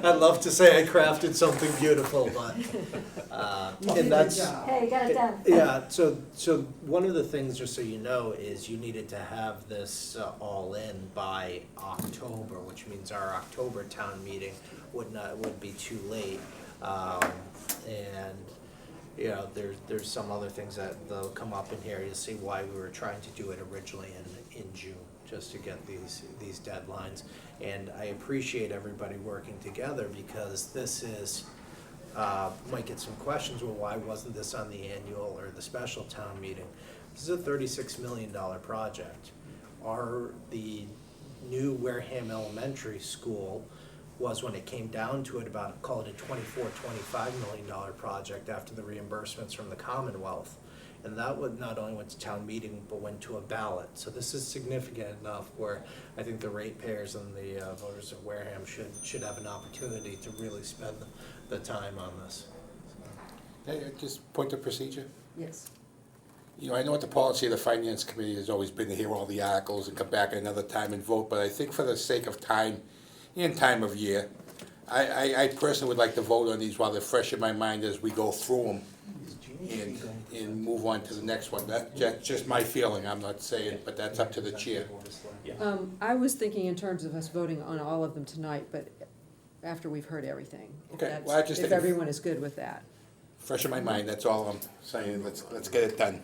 Speaker 7: I'd love to say I crafted something beautiful, but, and that's.
Speaker 11: Hey, you got it done.
Speaker 7: Yeah, so one of the things, just so you know, is you needed to have this all in by October, which means our October town meeting would be too late. And, you know, there's some other things that they'll come up in here. You'll see why we were trying to do it originally in June, just to get these deadlines. And I appreciate everybody working together, because this is, might get some questions, well, why wasn't this on the annual or the special town meeting? This is a $36 million project. The new Wareham Elementary School was, when it came down to it, about, call it a $24–25 million project after the reimbursements from the Commonwealth. And that would not only went to town meeting, but went to a ballot. So this is significant enough where I think the ratepayers and the voters of Wareham should have an opportunity to really spend the time on this.
Speaker 10: Hey, just point of procedure.
Speaker 1: Yes.
Speaker 10: You know, I know what the policy of the finance committee has always been to hear all the articles and come back at another time and vote, but I think for the sake of time and time of year, I personally would like to vote on these while they're fresh in my mind as we go through them and move on to the next one. That's just my feeling, I'm not saying, but that's up to the chair.
Speaker 1: I was thinking in terms of us voting on all of them tonight, but after we've heard everything.
Speaker 10: Okay,
Speaker 1: That's-
Speaker 10: well, I just
Speaker 1: if
Speaker 10: think
Speaker 1: everyone is good with that.
Speaker 10: Fresh in my mind, that's all I'm saying, let's get it done.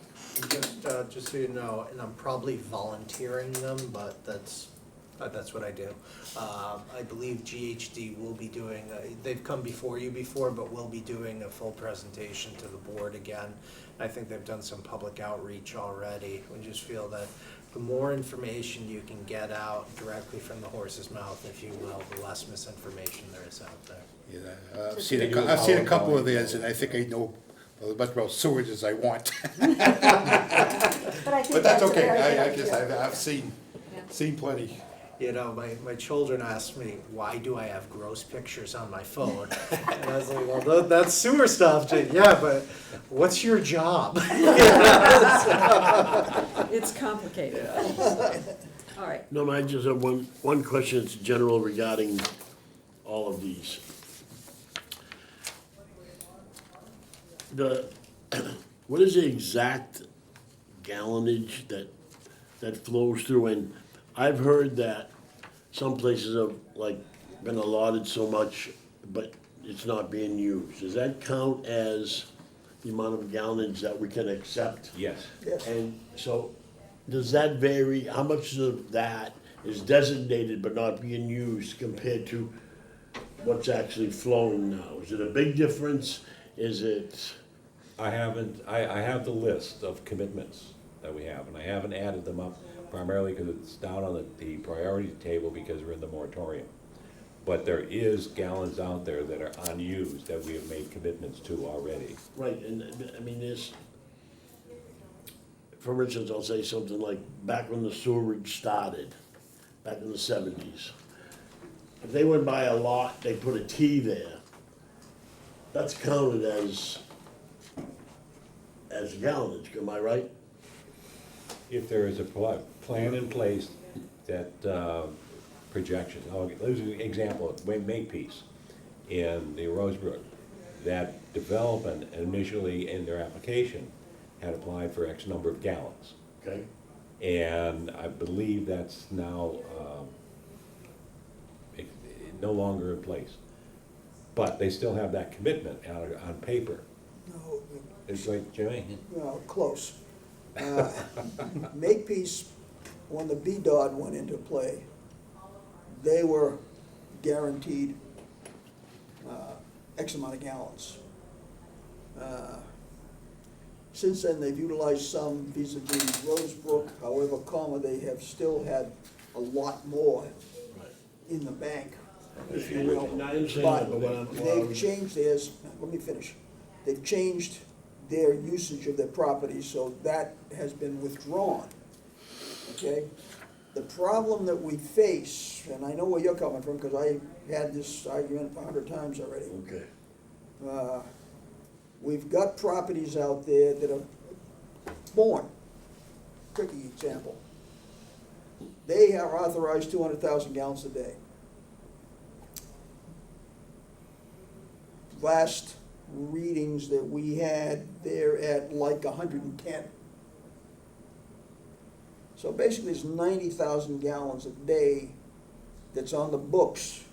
Speaker 7: Just so you know, and I'm probably volunteering them, but that's what I do. I believe GHD will be doing, they've come before you before, but will be doing a full presentation to the board again. I think they've done some public outreach already. We just feel that the more information you can get out directly from the horse's mouth, if you will, the less misinformation there is out there.
Speaker 10: Yeah, I've seen a couple of theirs, and I think I know as much about sewage as I want.
Speaker 11: But I think
Speaker 10: But that's okay,
Speaker 11: very good.
Speaker 10: I've seen plenty.
Speaker 7: You know, my children asked me, why do I have gross pictures on my phone? And I was like, well, that's sewer stuff, Jake. Yeah, but what's your job?
Speaker 1: It's complicated. All right.
Speaker 8: No, I just have one question, it's general regarding all of these. What is the exact gallonage that flows through? And I've heard that some places have been allotted so much, but it's not being used. Does that count as the amount of gallonage that we can accept?
Speaker 6: Yes.
Speaker 4: Yes.
Speaker 8: And so, does that vary, how much of that is designated but not being used compared to what's actually flowing now? Is it a big difference? Is it?
Speaker 6: I have the list of commitments that we have, and I haven't added them up primarily because it's down on the priority table because we're in the moratorium. But there is gallons out there that are unused that we have made commitments to already.
Speaker 8: Right, and I mean, for instance, I'll say something like back when the sewerage started, back in the 70s. If they went by a lot, they put a T there, that's counted as gallonage, am I right?
Speaker 6: If there is a plan in place that projection, there's an example of Makepeace in the Rosebrook. That development initially in their application had applied for X number of gallons.
Speaker 8: Okay.
Speaker 6: And I believe that's now no longer in place. But they still have that commitment on paper.
Speaker 4: No,
Speaker 6: It's like, Jimmy?
Speaker 4: no, close. Makepeace, when the BDOD went into play, they were guaranteed X amount of gallons. Since then, they've utilized some vis-a-vis Rosebrook, however, they have still had a lot more in the bank, if you will.
Speaker 8: I understand that, but what I'm-
Speaker 4: They've changed theirs, let me finish. They've changed their usage of their property, so that has been withdrawn, okay? The problem that we face, and I know where you're coming from, because I had this argument 100 times already.
Speaker 8: Okay.
Speaker 4: We've got properties out there that are born, cookie example. They are authorized 200,000 gallons a day. Last readings that we had, they're at like 110. So basically, it's 90,000 gallons a day that's on the books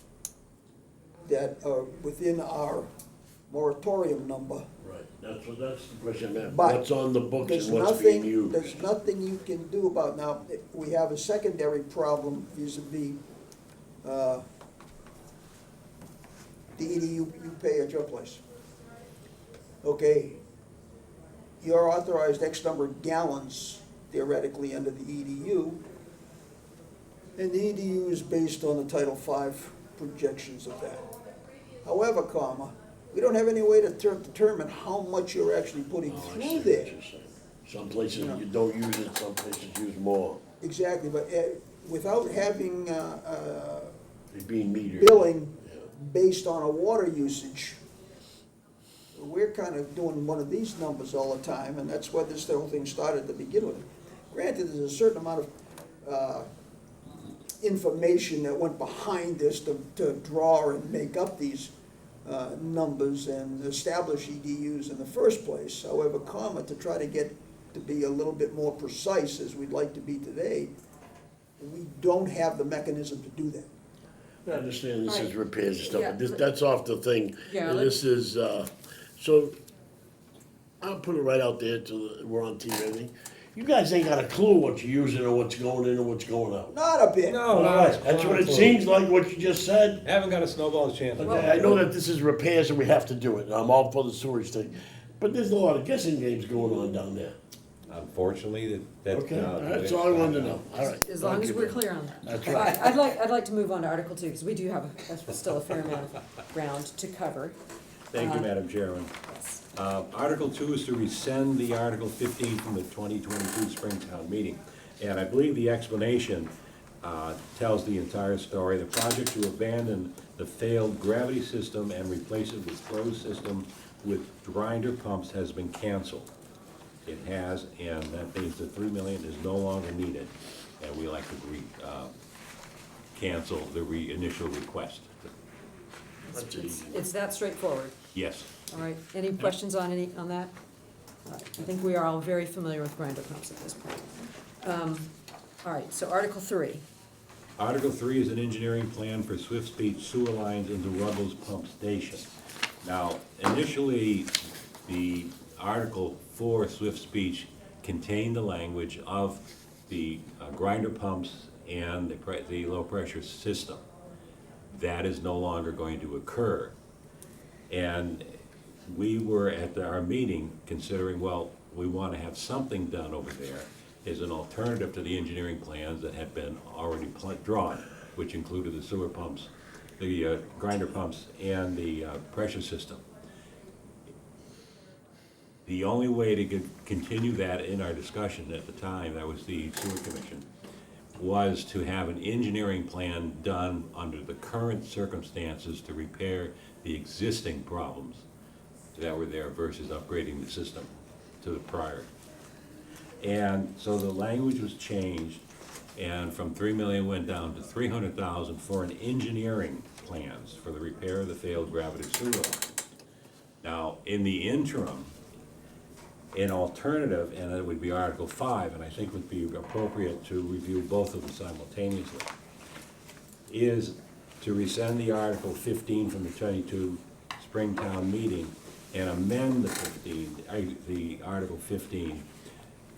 Speaker 4: that are within our moratorium number.
Speaker 8: Right, that's the question I meant.
Speaker 4: But
Speaker 8: What's on the books
Speaker 4: There's
Speaker 8: and what's being
Speaker 4: nothing,
Speaker 8: used?
Speaker 4: there's nothing you can do about, now, we have a secondary problem vis-a-vis, the EDU you pay at your place. Okay, you're authorized X number of gallons theoretically under the EDU, and the EDU is based on the Title V projections of that. However, we don't have any way to determine how much you're actually putting
Speaker 8: Oh, I see
Speaker 4: through
Speaker 8: what
Speaker 4: there.
Speaker 8: you're saying. Some places you don't use it, some places use more.
Speaker 4: Exactly, but without having
Speaker 8: They're being metered.
Speaker 4: billing
Speaker 8: Yeah.
Speaker 4: based on a water usage, we're kind of doing one of these numbers all the time, and that's why this whole thing started to begin with. Granted, there's a certain amount of information that went behind this to draw and make up these numbers and establish EDUs in the first place. However, to try to get to be a little bit more precise as we'd like to be today, we don't have the mechanism to do that.
Speaker 8: I understand this is repairs and stuff,
Speaker 1: Yeah.
Speaker 8: but that's off the thing.
Speaker 1: Yeah,
Speaker 8: And this is, so, I'll put it right out there we're on TV, I think. You guys ain't got a clue what you're using or what's going in or what's going out.
Speaker 4: Not a bit.
Speaker 8: All right, that's what it seems like, what you just said.
Speaker 6: Haven't got a snowball's chance.
Speaker 8: Okay, I know that this is repairs and we have to do it, and I'm all for the sewage thing, but there's a lot of guessing games going on down there.
Speaker 6: Unfortunately, that's.
Speaker 8: Okay, that's all I wanted to know, all right.
Speaker 1: As long
Speaker 8: Thank
Speaker 1: as
Speaker 8: you,
Speaker 1: we're
Speaker 8: Ben.
Speaker 1: clear on that.
Speaker 8: That's
Speaker 1: All
Speaker 8: right.
Speaker 1: I'd like to move on to Article 2, because we do have still a fair amount of ground to cover.
Speaker 6: Thank you, Madam Chairman.
Speaker 1: Yes.
Speaker 6: Article 2 is to rescind the Article 15 from the 2022 Springtown meeting. And I believe the explanation tells the entire story. The project to abandon the failed gravity system and replace it with closed system with grinder pumps has been canceled. It has, and that means the $3 million is no longer needed. And we like to cancel the initial request.
Speaker 8: That's easy.
Speaker 1: It's that straightforward.
Speaker 6: Yes.
Speaker 1: All right, any questions on that? All right, I think we are all very familiar with grinder pumps at this point. All right, so Article 3.
Speaker 6: Article 3 is an engineering plan for Swift Beach sewer lines into Ruggles Pump Station. Now, initially, the Article 4 Swift Beach contained the language of the grinder pumps and the low-pressure system. That is no longer going to occur. And we were at our meeting considering, well, we want to have something done over there as an alternative to the engineering plans that had been already drawn, which included the sewer pumps, the grinder pumps, and the pressure system. The only way to continue that in our discussion at the time, that was the sewer commission, was to have an engineering plan done under the current circumstances to repair the existing problems that were there versus upgrading the system to the prior. And so the language was changed, and from 3 million went down to 300,000 for an engineering plans for the repair of the failed gravity sewer line. Now, in the interim, an alternative, and it would be Article 5, and I think would be appropriate to review both of them simultaneously, is to rescind the Article 15 from the 22 Springtown meeting and amend the Article 15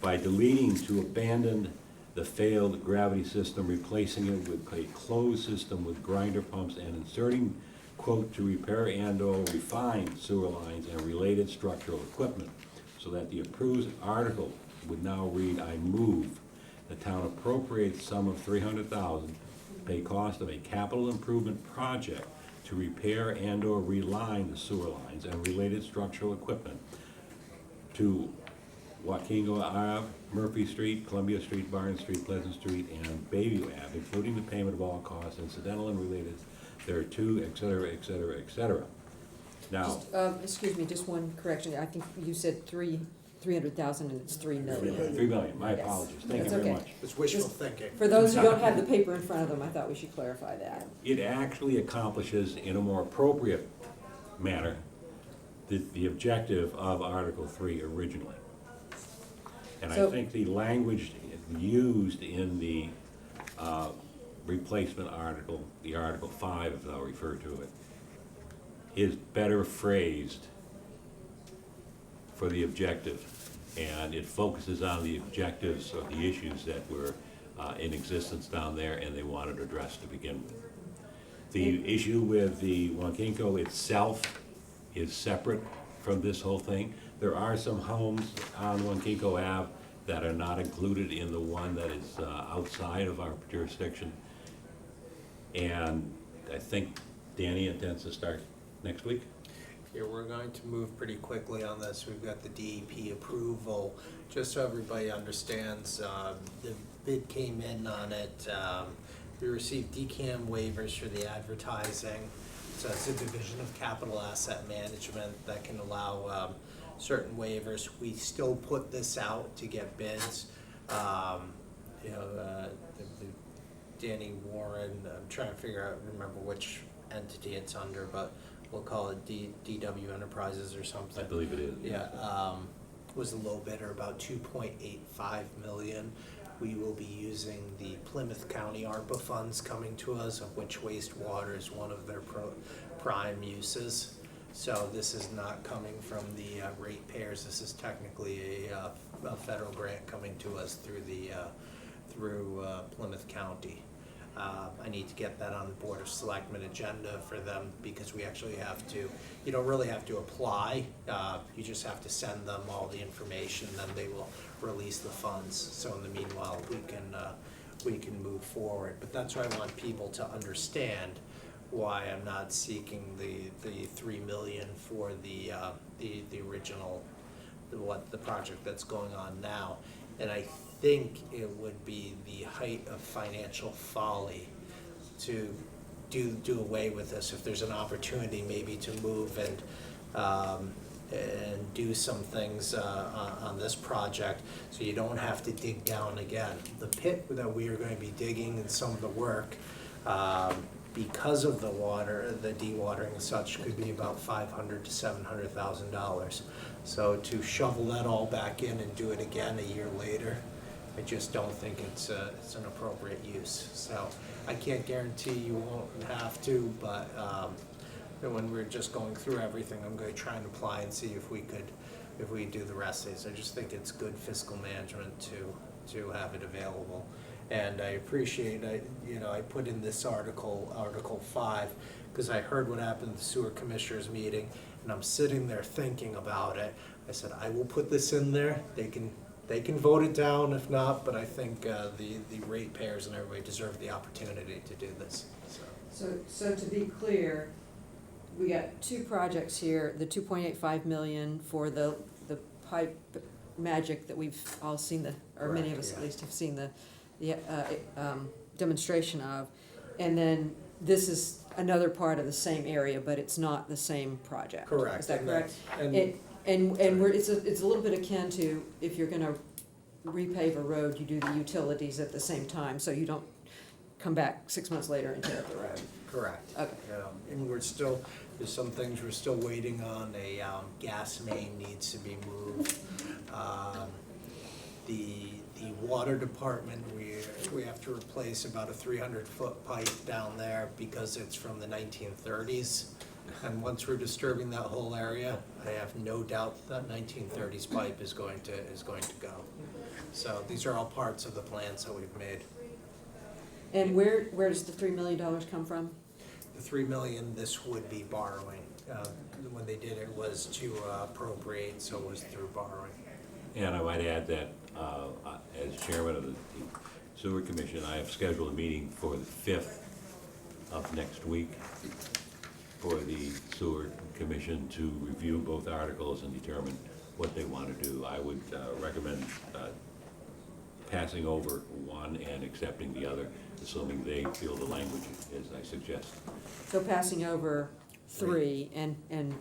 Speaker 6: by deleting to abandon the failed gravity system, replacing it with a closed system with grinder pumps, and inserting, quote, to repair and/or refine sewer lines and related structural equipment, so that the approved article would now read, I move the town appropriates sum of $300,000 to pay cost of a capital improvement project to repair and/or reline the sewer lines and related structural equipment to Waukegan Ave, Murphy Street, Columbia Street, Barton Street, Pleasant Street, and Bayview Ave, including the payment of all costs incidental and related thereto, et cetera, et cetera, et cetera. Now,
Speaker 1: Just, excuse me, just one correction. I think you said 300,000 and it's 3 million.
Speaker 6: 3 million, my
Speaker 1: Yes.
Speaker 6: apologies, thank you
Speaker 1: That's
Speaker 6: very
Speaker 1: okay.
Speaker 6: much.
Speaker 7: It's wishful thinking.
Speaker 1: For those who don't have the paper in front of them, I thought we should clarify that.
Speaker 6: It actually accomplishes in a more appropriate manner the objective of Article 3 originally. And I
Speaker 1: So-
Speaker 6: think the language used in the replacement article, the Article 5, as I'll refer to it, is better phrased for the objective. And it focuses on the objectives of the issues that were in existence down there and they wanted addressed to begin with. The issue with the Waukegan itself is separate from this whole thing. There are some homes on Waukegan Ave that are not included in the one that is outside of our jurisdiction. And I think Danny intends to start next week.
Speaker 7: Yeah, we're going to move pretty quickly on this. We've got the DEP approval. Just so everybody understands, the bid came in on it. We received DCAM waivers for the advertising. So it's a division of capital asset management that can allow certain waivers. We still put this out to get bids. Danny Warren, I'm trying to remember which entity it's under, but we'll call it DW Enterprises or something.
Speaker 6: I believe it is.
Speaker 7: Yeah, was a low bidder, about 2.85 million. We will be using the Plymouth County ARPA funds coming to us, of which wastewater is one of their prime uses. So this is not coming from the ratepayers. This is technically a federal grant coming to us through Plymouth County. I need to get that on the Board of Selectmen agenda for them because we actually have to, you don't really have to apply, you just have to send them all the information, then they will release the funds. So in the meanwhile, we can move forward. But that's why I want people to understand why I'm not seeking the 3 million for the original, the project that's going on now. And I think it would be the height of financial folly to do away with this if there's an opportunity maybe to move and do some things on this project so you don't have to dig down again. The pit that we are going to be digging and some of the work, because of the water, the dewatering and such, could be about $500,000 to $700,000. So to shovel that all back in and do it again a year later, I just don't think it's an appropriate use. So I can't guarantee you won't have to, but when we're just going through everything, I'm going to try and apply and see if we do the rest of these. I just think it's good fiscal management to have it available. And I appreciate, I put in this Article 5, because I heard what happened at the sewer commissioners meeting, and I'm sitting there thinking about it. I said, I will put this in there. They can vote it down if not, but I think the ratepayers and everybody deserve the opportunity to do this.
Speaker 1: So to be clear, we got two projects here, the 2.85 million for the pipe magic that we've all seen or many of us at least have seen the demonstration of, and then this is another part of the same area, but it's not the same project.
Speaker 7: Correct.
Speaker 1: Is that correct?
Speaker 7: And
Speaker 1: It's a little bit akin to if you're gonna repave a road, you do the utilities at the same time, so you don't come back 6 months later and tear up the road.
Speaker 7: correct.
Speaker 1: Okay.
Speaker 7: And there's some things we're still waiting on. A gas main needs to be moved. The water department, we have to replace about a 300-foot pipe down there because it's from the 1930s. And once we're disturbing that whole area, I have no doubt that 1930s pipe is going to go. So these are all parts of the plans that we've made.
Speaker 1: And where does the $3 million come from?
Speaker 7: The 3 million, this would be borrowing. When they did it was to appropriate, so it was through borrowing.
Speaker 6: And I might add that, as chairman of the sewer commission, I have scheduled a meeting for the 5th of next week for the sewer commission to review both articles and determine what they want to do. I would recommend passing over one and accepting the other, assuming they feel the language as I suggest.
Speaker 1: So passing over 3 and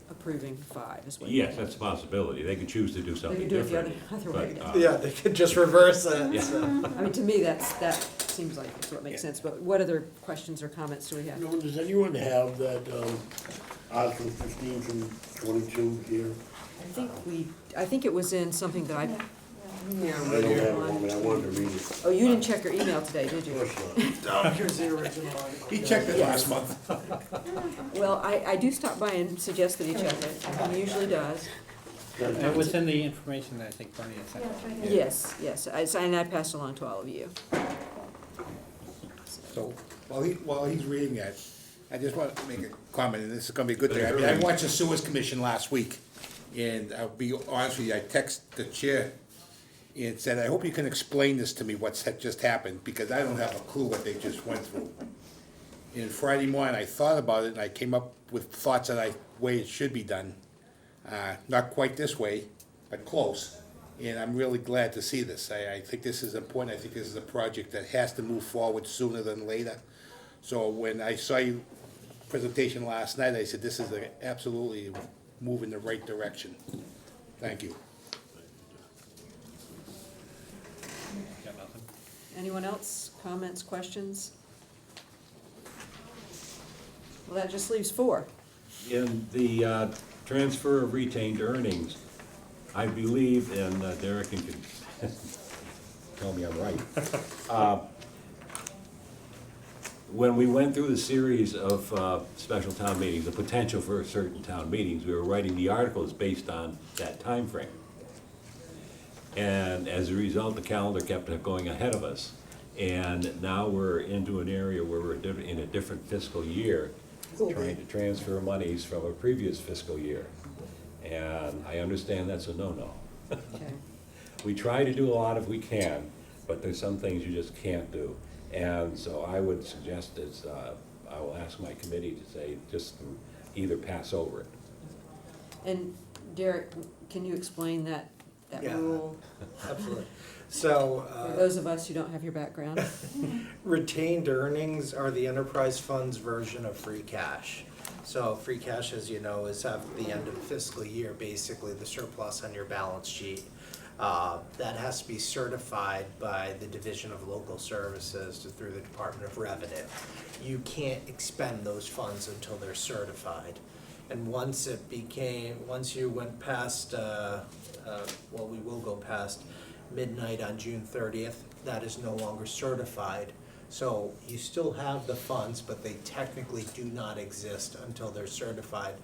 Speaker 1: approving 5 is what you're
Speaker 6: Yes, that's a possibility. They could choose to do
Speaker 1: They
Speaker 6: something
Speaker 1: could do it the
Speaker 6: different.
Speaker 1: other way.
Speaker 6: but,
Speaker 7: Yeah, they could just reverse it.
Speaker 6: Yeah.
Speaker 7: So.
Speaker 1: I mean, to me, that seems like it's what makes sense, but what other questions or comments do we have?
Speaker 8: No, does anyone have that, Article 15 from 22 here?
Speaker 1: I think it was in something that I, here,
Speaker 8: I don't
Speaker 1: right
Speaker 8: have
Speaker 1: here
Speaker 8: it,
Speaker 1: on.
Speaker 8: but I wanted to read it.
Speaker 1: Oh, you didn't check your email today, did
Speaker 8: Of
Speaker 1: you?
Speaker 8: course not.
Speaker 7: Here's the original article.
Speaker 10: He checked it
Speaker 1: Yes.
Speaker 10: last month.
Speaker 1: Well, I do stop by and suggest that he check it, he usually does.
Speaker 2: It was in the information that I think Bernie had sent.
Speaker 1: Yes, and I passed along to all of you.
Speaker 10: So while he's reading that, I just want to make a comment, and this is gonna be a good thing. I mean, I watched the sewers commission last week, and I'll be honest with you, I texted the chair and said, I hope you can explain this to me, what's had just happened, because I don't have a clue what they just went through. And Friday morning, I thought about it, and I came up with thoughts that way it should be done. Not quite this way, but close. And I'm really glad to see this. I think this is important. I think this is a project that has to move forward sooner than later. So when I saw your presentation last night, I said, this is absolutely a move in the right direction. Thank you.
Speaker 2: Got nothing?
Speaker 1: Anyone else, comments, questions? Well, that just leaves 4.
Speaker 6: In the transfer of retained earnings, I believe, and Derek can tell me I'm right. When we went through the series of special town meetings, the potential for certain town meetings, we were writing the articles based on that time frame. And as a result, the calendar kept going ahead of us. And now we're into an area where we're in a different fiscal year, trying to transfer monies from a previous fiscal year. And I understand that's a no-no.
Speaker 1: Okay.
Speaker 6: We try to do a lot if we can, but there's some things you just can't do. And so I would suggest is, I will ask my committee to say, just either pass over it.
Speaker 1: And Derek, can you explain that
Speaker 7: Yeah.
Speaker 1: rule
Speaker 7: Absolutely. So.
Speaker 1: for those of us who don't have your background?
Speaker 7: Retained earnings are the enterprise fund's version of free cash. So free cash, as you know, is at the end of the fiscal year, basically the surplus on your balance sheet. That has to be certified by the Division of Local Services through the Department of Revenue. You can't expend those funds until they're certified. And once you went past, well, we will go past midnight on June 30th, that is no longer certified. So you still have the funds, but they technically do not exist until they're certified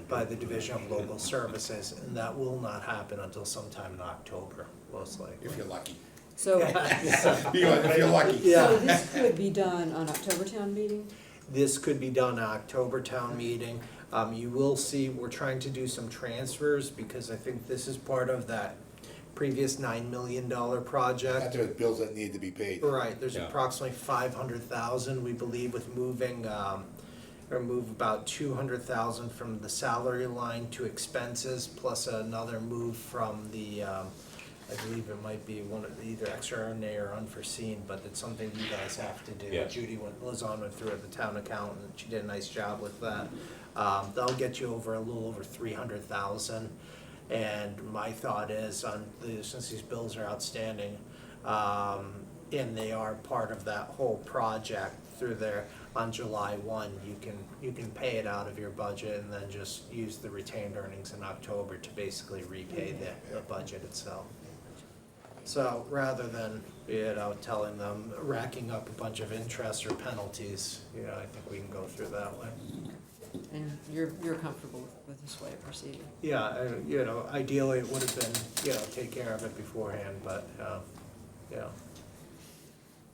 Speaker 7: by the Division of Local Services, and that will not happen until sometime in October, most likely.
Speaker 10: If you're lucky.
Speaker 1: So,
Speaker 10: If you're lucky.
Speaker 1: so this could be done on October town meeting?
Speaker 7: This could be done at October town meeting. You will see, we're trying to do some transfers, because I think this is part of that previous $9 million project.
Speaker 10: After the bills that need to be paid.
Speaker 7: Right, there's
Speaker 6: Yeah.
Speaker 7: approximately 500,000, we believe, with moving, or move about 200,000 from the salary line to expenses, plus another move from the, I believe it might be one of either extraordinary or unforeseen, but it's something you guys have to do.
Speaker 6: Yeah.
Speaker 7: Judy Lazon went through it, the town accountant, she did a nice job with that. That'll get you over a little over 300,000. And my thought is, since these bills are outstanding, and they are part of that whole project through there, on July 1, you can pay it out of your budget and then just use the retained earnings in October to basically repay the budget itself. So rather than, telling them, racking up a bunch of interest or penalties, I think we can go through that way.
Speaker 1: And you're comfortable with this way of proceeding?
Speaker 7: Yeah, ideally it would have been, take care of it beforehand, but,
Speaker 8: I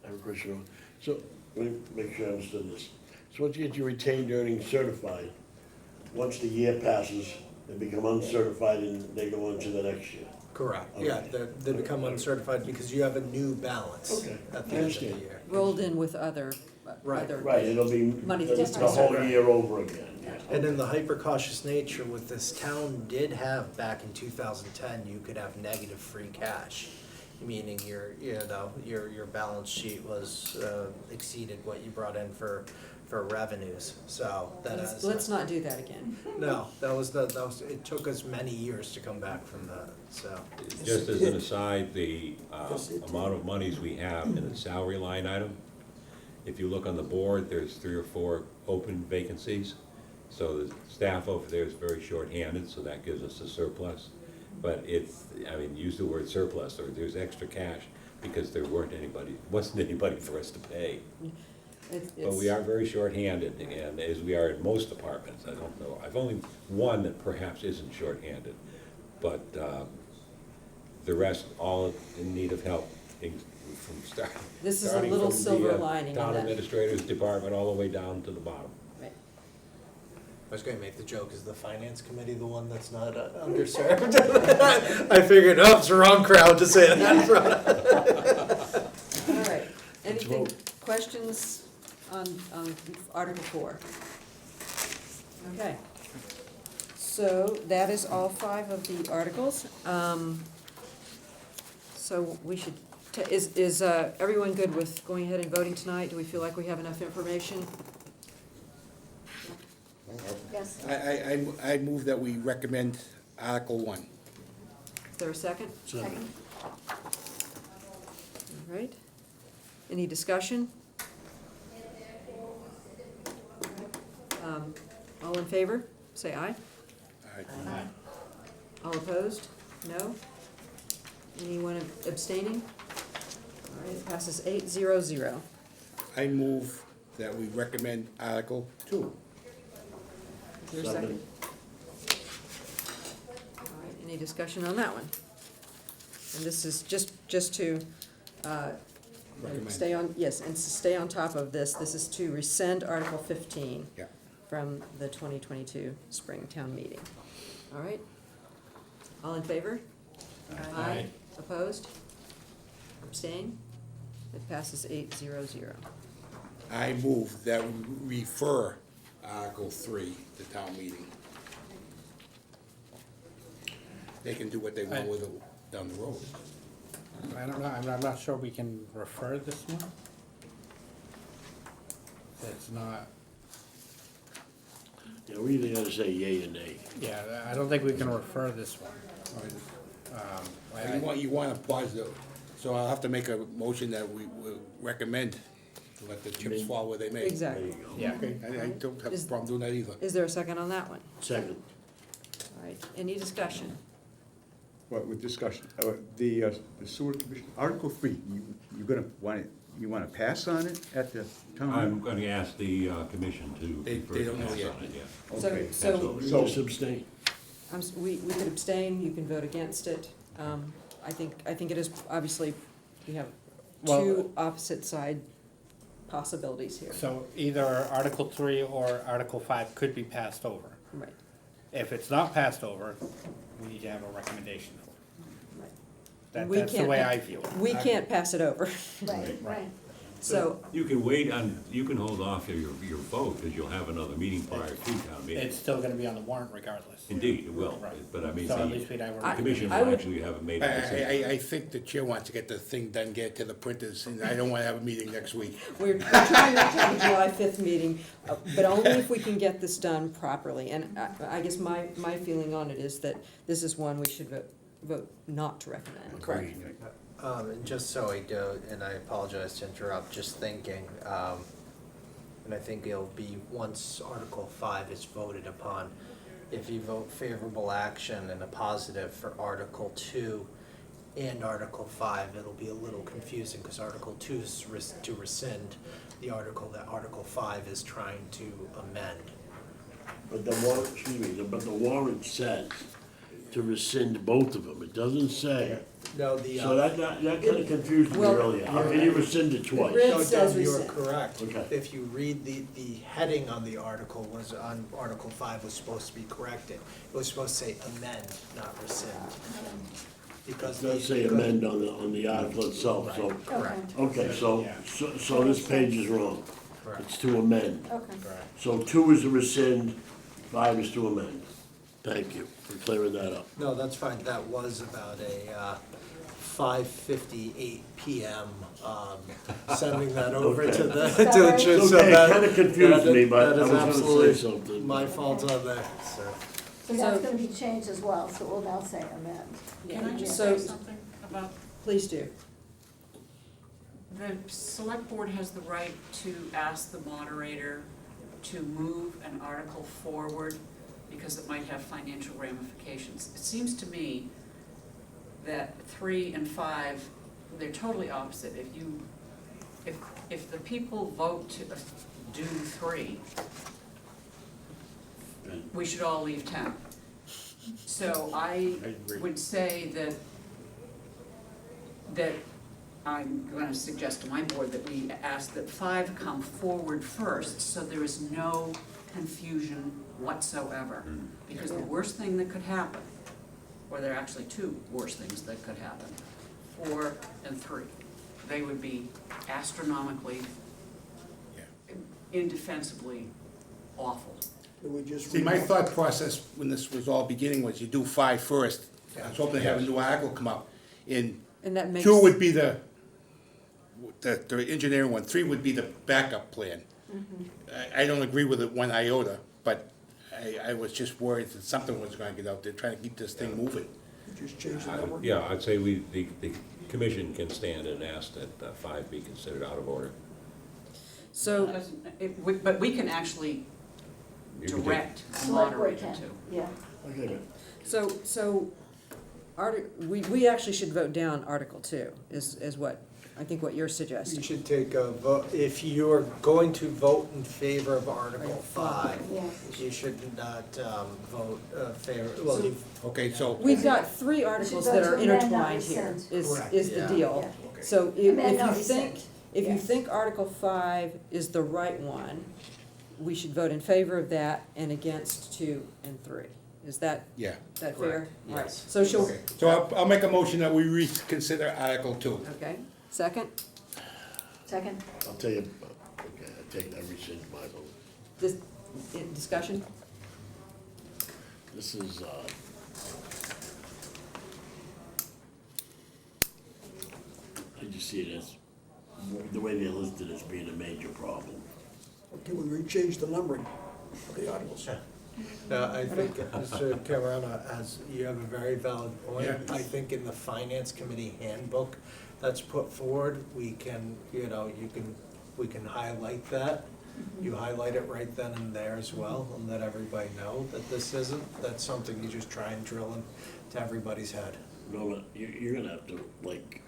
Speaker 8: have a question. So, let me make sure I understood this. So once you get your retained earnings certified, once the year passes, they become uncertified and they go on to the next year?
Speaker 7: correct.
Speaker 8: Okay.
Speaker 7: Yeah, they become uncertified because you have a new balance
Speaker 8: Okay,
Speaker 7: at the
Speaker 8: I
Speaker 7: end of the
Speaker 8: understand.
Speaker 7: year.
Speaker 1: Rolled in with other.
Speaker 7: Right.
Speaker 8: Right, it'll be
Speaker 1: Money
Speaker 8: the
Speaker 1: that's
Speaker 8: the whole
Speaker 7: different.
Speaker 8: year over again.
Speaker 7: And in the hyper cautious nature with this town did have back in 2010, you could have negative free cash, meaning your balance sheet was exceeded what you brought in for revenues. So that is
Speaker 1: Let's not do that again.
Speaker 7: no, it took us many years to come back from that. So
Speaker 6: Just as an aside, the amount of monies we have in the salary line item, if you look on the board, there's 3 or 4 open vacancies. So the staff over there is very short-handed, so that gives us a surplus. But use the word surplus, or there's extra cash, because there wasn't anybody for us to pay. But we are very short-handed, and as we are in most departments, I don't know, I've only one that perhaps isn't short-handed, but the rest, all in need of help, from starting.
Speaker 1: This is a
Speaker 6: starting
Speaker 1: little
Speaker 6: from the,
Speaker 1: silver lining in
Speaker 6: Town
Speaker 1: that.
Speaker 6: administrator's department, all the way down to the bottom.
Speaker 1: Right.
Speaker 7: I was gonna make the joke, is the finance committee the one that's not underserved? I figured, it's the wrong crowd to say that in front of.
Speaker 1: All right, anything, questions on Article 4? Okay, so that is all 5 of the articles. So we should, is everyone good with going ahead and voting tonight? Do we feel like we have enough information?
Speaker 11: Yes.
Speaker 10: I move that we recommend Article 1.
Speaker 1: Is there a second?
Speaker 11: Second.
Speaker 1: All right. Any discussion? All in favor, say aye.
Speaker 10: Aye.
Speaker 1: All opposed? No? Anyone abstaining? All right, it passes 8-0-0.
Speaker 10: I move that we recommend Article 2.
Speaker 1: Is there a second? All right, any discussion on that one? And this is just to
Speaker 10: Recommend.
Speaker 1: stay on, yes, and to stay on top of this, this is to rescind Article 15
Speaker 10: Yeah.
Speaker 1: from the 2022 spring town meeting. All right? All in favor? Aye. Opposed? Abstain? It passes 8-0-0.
Speaker 10: I move that we refer Article 3 to town meeting. They can do what they want with it down the road.
Speaker 2: I don't know, I'm not sure we can refer this one. It's not,
Speaker 8: Yeah, we either gotta say yay or nay.
Speaker 2: yeah, I don't think we can refer this one.
Speaker 10: You want a positive, so I'll have to make a motion that we will recommend to let the chips fall where they may.
Speaker 1: Exactly.
Speaker 2: Yeah.
Speaker 10: Okay, I don't have a
Speaker 1: Is-
Speaker 10: problem doing that either.
Speaker 1: Is there a second on that one?
Speaker 8: Second.
Speaker 1: All right, any discussion?
Speaker 12: What, with discussion, the sewer commission, Article 3, you're gonna want to pass on it at the town?
Speaker 6: I'm gonna ask the commission to
Speaker 10: They
Speaker 6: refer to
Speaker 10: don't know
Speaker 6: pass
Speaker 10: yet.
Speaker 6: on it, yeah.
Speaker 12: Okay.
Speaker 1: So,
Speaker 8: So just abstain.
Speaker 1: we could abstain, you can vote against it. I think it is, obviously, we have
Speaker 2: Well-
Speaker 1: two opposite side possibilities here.
Speaker 2: So either Article 3 or Article 5 could be passed over.
Speaker 1: Right,
Speaker 2: If it's not passed over, we need to have a recommendation for it.
Speaker 1: right. We
Speaker 2: That's the
Speaker 1: can't
Speaker 2: way
Speaker 1: pa-
Speaker 2: I view it.
Speaker 1: We can't pass it over,
Speaker 11: Right.
Speaker 1: so,
Speaker 6: You can you can hold off your vote, because you'll have another meeting prior to town meeting.
Speaker 2: It's still gonna be on the warrant regardless.
Speaker 6: Indeed, it will,
Speaker 2: Right.
Speaker 6: but I mean,
Speaker 2: So at
Speaker 6: the
Speaker 2: least we'd have
Speaker 6: the
Speaker 2: a.
Speaker 6: commission
Speaker 1: I
Speaker 6: will
Speaker 1: would-
Speaker 6: actually have made a decision.
Speaker 10: I think the chair wants to get the thing done, get it to the printers, and I don't want to have a meeting next week.
Speaker 1: we're trying not to have a July 5th meeting, but only if we can get this done properly. And I guess my feeling on it is that this is one we should vote not to recommend.
Speaker 10: Correct.
Speaker 7: And just so I do, and I apologize to interrupt, just thinking, and I think it'll be once Article 5 is voted upon, if you vote favorable action and a positive for Article 2 and Article 5, it'll be a little confusing, because Article 2 is to rescind the article that Article 5 is trying to amend.
Speaker 8: But the warrant, excuse me, but the warrant says to rescind both of them, it doesn't say.
Speaker 7: No, the,
Speaker 8: So that kinda confused me
Speaker 1: Well,
Speaker 8: earlier, how can you rescind it twice?
Speaker 1: Grid
Speaker 7: no,
Speaker 1: says
Speaker 7: Doug, you're
Speaker 1: rescind.
Speaker 7: correct.
Speaker 8: Okay.
Speaker 7: If you read the heading on the article was on Article 5 was supposed to be corrected. It was supposed to say amend, not rescind. Because
Speaker 8: It does say amend on the article itself, so,
Speaker 7: Right, correct,
Speaker 8: okay, so this page is wrong.
Speaker 7: correct.
Speaker 8: It's to amend.
Speaker 11: Okay.
Speaker 8: So 2 is to rescind, 5 is to amend. Thank you for clearing that up.
Speaker 7: No, that's fine. That was about a 5:58 PM, sending that over to the, to the
Speaker 11: Sorry.
Speaker 7: chair.
Speaker 8: It's
Speaker 7: So
Speaker 8: okay, it
Speaker 7: that-
Speaker 8: kinda confused
Speaker 7: that-
Speaker 8: me, but
Speaker 7: that
Speaker 8: I
Speaker 7: is
Speaker 8: was gonna say
Speaker 7: absolutely
Speaker 8: something.
Speaker 7: my fault on that, so.
Speaker 11: So that's gonna be changed as well, so we'll now say amend.
Speaker 13: Can I just
Speaker 1: So-
Speaker 13: say something about,
Speaker 1: Please do.
Speaker 13: the select board has the right to ask the moderator to move an article forward because it might have financial ramifications. It seems to me that 3 and 5, they're totally opposite. If the people vote to do 3, we should all leave town. So I
Speaker 2: agree.
Speaker 13: would say that I'm gonna suggest to my board that we ask that 5 come forward first, so there is no confusion whatsoever. Because the worst thing that could happen, or there are actually 2 worst things that could happen, 4 and 3, they would be astronomically, indefensibly awful.
Speaker 4: Could we just?
Speaker 10: See, my thought process when this was all beginning was you do 5 first. I was hoping to have a new article come up. In
Speaker 1: And that makes.
Speaker 10: 2 would be the engineering one, 3 would be the backup plan. I don't agree with it one iota, but I was just worried that something was gonna get out there, trying to keep this thing moving.
Speaker 4: Just change the number?
Speaker 6: Yeah, I'd say the commission can stand and ask that 5 be considered out of order.
Speaker 1: So,
Speaker 13: But we can actually
Speaker 6: You can take-
Speaker 13: direct the
Speaker 11: Select board
Speaker 13: moderator
Speaker 11: can,
Speaker 13: to.
Speaker 11: yeah.
Speaker 8: Okay,
Speaker 1: so, we actually should vote down Article 2, is what, I think what you're
Speaker 7: You
Speaker 1: suggesting.
Speaker 7: should take a vote, if you're going to vote in favor of Article 5,
Speaker 11: Yeah.
Speaker 7: you should not vote favor, well, you
Speaker 10: Okay, so,
Speaker 1: We've got 3 articles
Speaker 11: vote
Speaker 1: that
Speaker 11: to
Speaker 1: are
Speaker 11: amend, not
Speaker 1: intertwined here,
Speaker 11: rescind.
Speaker 7: Correct,
Speaker 1: is the
Speaker 7: yeah.
Speaker 1: deal.
Speaker 11: Yeah.
Speaker 1: So if
Speaker 11: Amend,
Speaker 1: you
Speaker 11: not
Speaker 1: think,
Speaker 11: rescind.
Speaker 1: if you
Speaker 11: Yes.
Speaker 1: think Article 5 is the right one, we should vote in favor of that and against 2 and 3. Is that
Speaker 10: yeah.
Speaker 1: fair?
Speaker 7: Correct,
Speaker 1: All right,
Speaker 7: yes.
Speaker 1: so she'll,
Speaker 10: Okay, so I'll make a motion that we reconsider Article 2.
Speaker 1: okay, second,
Speaker 11: Second?
Speaker 8: I'll tell you, okay, I rescind my vote.
Speaker 1: discussion?
Speaker 8: This is, I just see it as, the way they listed it as being a major problem.
Speaker 4: Can we change the numbering of the articles?
Speaker 7: I think, Mr. Camerona, as you have a very valid point.
Speaker 10: Yeah.
Speaker 7: I think in the Finance Committee handbook that's put forward, we can, we can highlight that. You highlight it right then and there as well, and let everybody know that this isn't, that's something you just try and drill into everybody's head.
Speaker 8: No, you're gonna have to, like,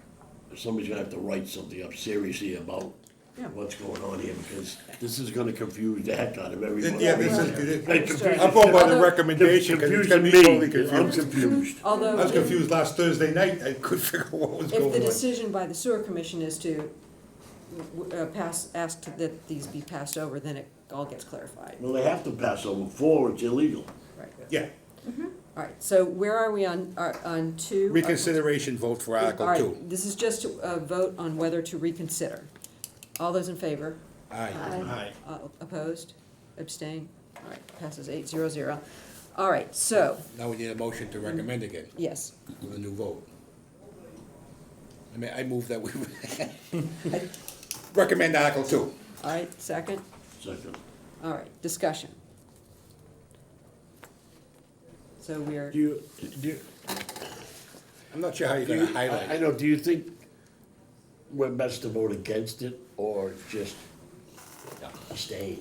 Speaker 8: somebody's gonna have to write something up seriously about
Speaker 1: Yeah.
Speaker 8: what's going on here, because this is gonna confuse the heck out of everybody.
Speaker 10: Yeah, this
Speaker 8: It
Speaker 10: is,
Speaker 8: confuses-
Speaker 10: I'm going by the
Speaker 1: Although-
Speaker 10: recommendation, because it's gonna be
Speaker 8: Confusing
Speaker 10: totally
Speaker 8: me, I'm
Speaker 10: confused.
Speaker 8: confused.
Speaker 1: Although.
Speaker 10: I was confused last Thursday night, I couldn't figure out what was
Speaker 1: If
Speaker 10: going
Speaker 1: the
Speaker 10: on.
Speaker 1: decision by the sewer commission is to ask that these be passed over, then it all gets clarified.
Speaker 8: Well, they have to pass over 4, it's illegal.
Speaker 1: Right.
Speaker 10: Yeah,
Speaker 1: All right, so where are we on 2?
Speaker 10: reconsideration vote for Article
Speaker 1: All
Speaker 10: 2.
Speaker 1: right, this is just a vote on whether to reconsider. All those in favor?
Speaker 10: Aye.
Speaker 7: Aye.
Speaker 1: Opposed? Abstain? All right, passes 8-0-0. All right, so,
Speaker 10: Now we need a motion to recommend again,
Speaker 1: yes.
Speaker 10: with a new vote. I mean, I move that we recommend Article 2.
Speaker 1: All right, second?
Speaker 8: Second.
Speaker 1: All right, discussion. So we're,
Speaker 8: Do you,
Speaker 10: I'm not sure how you're
Speaker 8: do
Speaker 10: gonna
Speaker 8: you,
Speaker 10: highlight
Speaker 8: I
Speaker 10: it.
Speaker 8: know, do you think we're best to vote against it, or just abstain?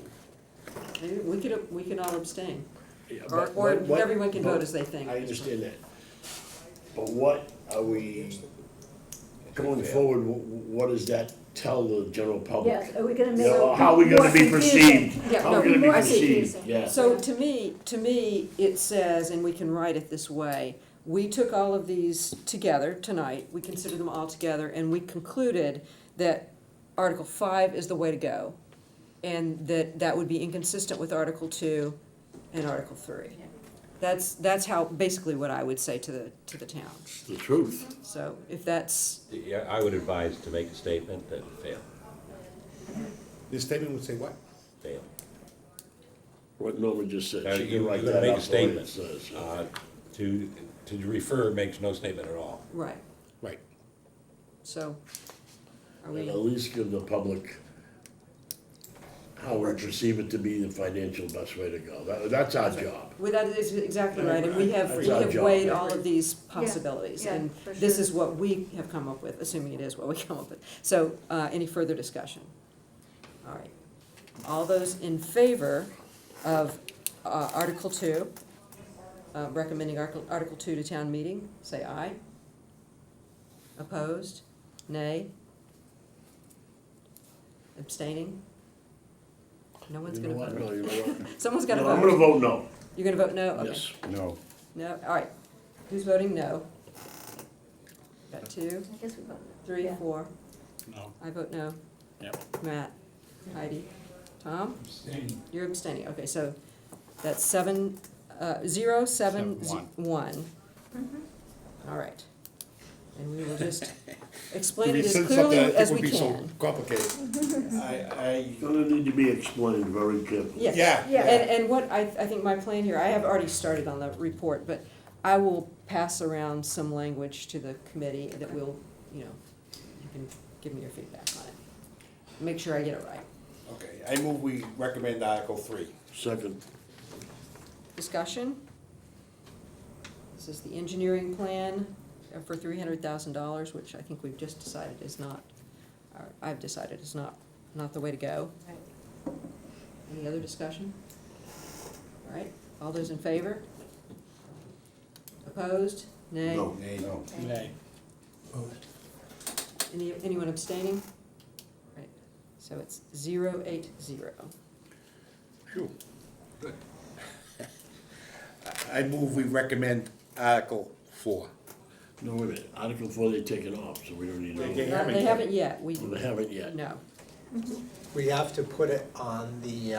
Speaker 1: we can all abstain.
Speaker 8: Yeah,
Speaker 1: Or,
Speaker 8: but
Speaker 1: or
Speaker 8: what-
Speaker 1: everyone can
Speaker 8: but-
Speaker 1: vote as they think.
Speaker 8: I understand that. But what are we Going forward, what does that tell the general public?
Speaker 11: Yes, are we gonna
Speaker 8: You
Speaker 11: make
Speaker 8: know,
Speaker 11: it
Speaker 8: how are we
Speaker 11: more
Speaker 8: gonna be
Speaker 11: confusing?
Speaker 8: perceived?
Speaker 1: Yeah,
Speaker 8: How
Speaker 1: no,
Speaker 8: are we gonna be
Speaker 11: more
Speaker 8: perceived?
Speaker 11: confusing.
Speaker 8: Yeah.
Speaker 1: So to me, it says, and we can write it this way, we took all of these together tonight, we considered them all together, and we concluded that Article 5 is the way to go, and that would be inconsistent with Article 2 and Article 3. That's how, basically what I would say to the town.
Speaker 8: It's the truth.
Speaker 1: So if that's,
Speaker 6: Yeah, I would advise to make a statement that fail,
Speaker 10: This statement would say what?
Speaker 6: fail.
Speaker 8: What Norma just said,
Speaker 6: Now,
Speaker 8: she
Speaker 6: you
Speaker 8: can write
Speaker 6: gotta
Speaker 8: that
Speaker 6: make
Speaker 8: up
Speaker 6: a
Speaker 8: the way it
Speaker 6: statement.
Speaker 8: says.
Speaker 6: To refer makes no statement at all.
Speaker 1: right,
Speaker 10: Right.
Speaker 1: so, are
Speaker 8: And
Speaker 1: we,
Speaker 8: at least give the public how we perceive it to be the financial best way to go. That's our job.
Speaker 1: well, that is exactly right, and we have
Speaker 8: That's our job.
Speaker 1: weighed all of these possibilities,
Speaker 11: yeah,
Speaker 1: and
Speaker 11: for
Speaker 1: this
Speaker 11: sure.
Speaker 1: is what we have come up with, assuming it is what we come up with. So, any further discussion? All right. All those in favor of Article 2, recommending Article 2 to town meeting, say aye. Opposed? Nay? Abstaining? No one's
Speaker 8: You know
Speaker 1: gonna
Speaker 8: what? No,
Speaker 1: vote.
Speaker 8: you know what?
Speaker 1: Someone's gotta
Speaker 8: No,
Speaker 1: vote.
Speaker 8: I'm gonna vote no.
Speaker 1: You're gonna vote no? Okay.
Speaker 8: Yes.
Speaker 12: No.
Speaker 1: No, all right. Who's voting no? Got 2,
Speaker 11: I guess we voted.
Speaker 1: 3,
Speaker 11: Yeah.
Speaker 1: 4.
Speaker 2: No.
Speaker 1: I vote no.
Speaker 2: Yep.
Speaker 1: Matt? Heidi? Tom?
Speaker 9: Abstaining.
Speaker 1: You're abstaining, okay, so that's 7, 0, 7,
Speaker 2: 1.
Speaker 1: 1. All right. And we will just explain
Speaker 10: You
Speaker 1: it as
Speaker 10: said
Speaker 1: clearly
Speaker 10: something I
Speaker 1: as
Speaker 10: think
Speaker 1: we
Speaker 10: would be so
Speaker 1: can.
Speaker 10: complicated.
Speaker 8: It's gonna need to be explained very carefully.
Speaker 1: Yes.
Speaker 10: Yeah.
Speaker 11: Yeah.
Speaker 1: And what I think my plan here, I have already started on the report, but I will pass around some language to the committee that will, you can give me your feedback on it. Make sure I get it right.
Speaker 10: Okay, I move we recommend Article 3.
Speaker 8: Second,
Speaker 1: Discussion? This is the engineering plan for $300,000, which I think we've just decided is not, or I've decided is not the way to go. Any other discussion? All right, all those in favor? Opposed? Nay?
Speaker 8: no.
Speaker 10: No.
Speaker 2: Nay.
Speaker 1: Anyone abstaining? Right, so it's 0-8-0.
Speaker 10: Phew. Good. I move we recommend Article 4.
Speaker 8: No, wait a minute. Article 4, they take it off, so we don't need to.
Speaker 10: They
Speaker 8: vote.
Speaker 10: haven't
Speaker 1: They
Speaker 10: yet.
Speaker 1: haven't yet, we,
Speaker 8: Well, they haven't yet.
Speaker 1: no.
Speaker 7: We have to put it on the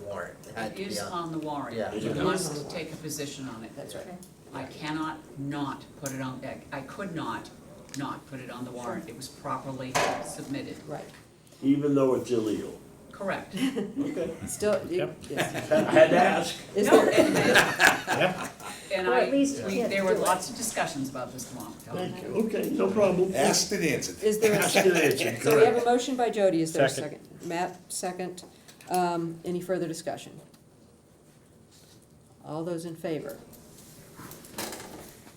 Speaker 7: warrant. It had
Speaker 13: It
Speaker 7: to be
Speaker 13: is on the warrant.
Speaker 7: Yeah.
Speaker 13: You
Speaker 8: It is.
Speaker 13: must take a position on it.
Speaker 1: That's right.
Speaker 13: I cannot not put it on, I could not put it on the warrant. It was properly submitted.
Speaker 1: Right,
Speaker 8: Even though it's illegal.
Speaker 13: Correct.
Speaker 8: Okay.
Speaker 1: still,
Speaker 2: Yep.
Speaker 1: yes.
Speaker 8: I had to ask.
Speaker 1: Is
Speaker 13: No,
Speaker 1: there,
Speaker 13: and
Speaker 11: Or at least you can't
Speaker 13: there were
Speaker 11: do it.
Speaker 13: lots of discussions about this long ago.
Speaker 8: Thank you. Okay, no problem.
Speaker 10: Asked and answered.
Speaker 1: is there a
Speaker 8: Asked and answered,
Speaker 1: So we have
Speaker 8: correct.
Speaker 1: a motion by Jody, is there a second?
Speaker 2: Second.
Speaker 1: Matt, second. Any further discussion? All those in favor?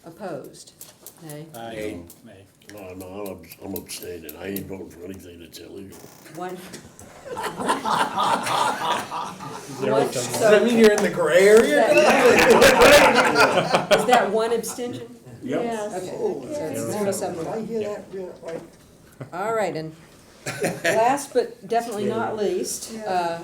Speaker 1: Opposed? Nay?
Speaker 2: Aye. Nay.
Speaker 8: No, I'm abstaining. I ain't voting for anything that's illegal.
Speaker 1: One?
Speaker 2: Zero
Speaker 1: One,
Speaker 2: to
Speaker 7: Does
Speaker 1: so,
Speaker 7: that mean you're in the gray area?
Speaker 1: is that one abstention?
Speaker 11: Yes.
Speaker 1: Okay,
Speaker 4: Oh,
Speaker 1: so it's 0-7-1.
Speaker 4: Did I hear that real right?
Speaker 1: All right, and last but definitely not least,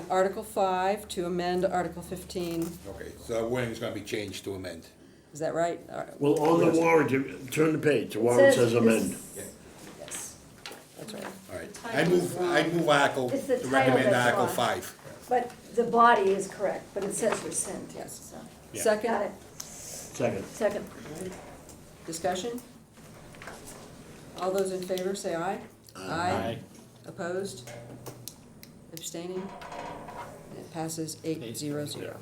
Speaker 1: Article 5 to amend Article 15,
Speaker 10: Okay, so wording's gonna be changed to amend.
Speaker 1: is that right? All right,
Speaker 8: Well, on the warrant, turn the page. The warrant says amend.
Speaker 1: yes, that's right.
Speaker 10: All right, I move Article,
Speaker 11: It's the
Speaker 10: to
Speaker 11: title
Speaker 10: recommend
Speaker 11: that's
Speaker 10: Article
Speaker 11: wrong.
Speaker 10: 5.
Speaker 11: But the body is correct, but it says rescind.
Speaker 1: Yes.
Speaker 11: So,
Speaker 2: Yeah.
Speaker 11: got
Speaker 1: Second,
Speaker 11: it.
Speaker 8: Second.
Speaker 11: Second.
Speaker 1: discussion? All those in favor, say aye.
Speaker 2: Aye.
Speaker 1: Opposed? Abstaining? It passes 8-0-0.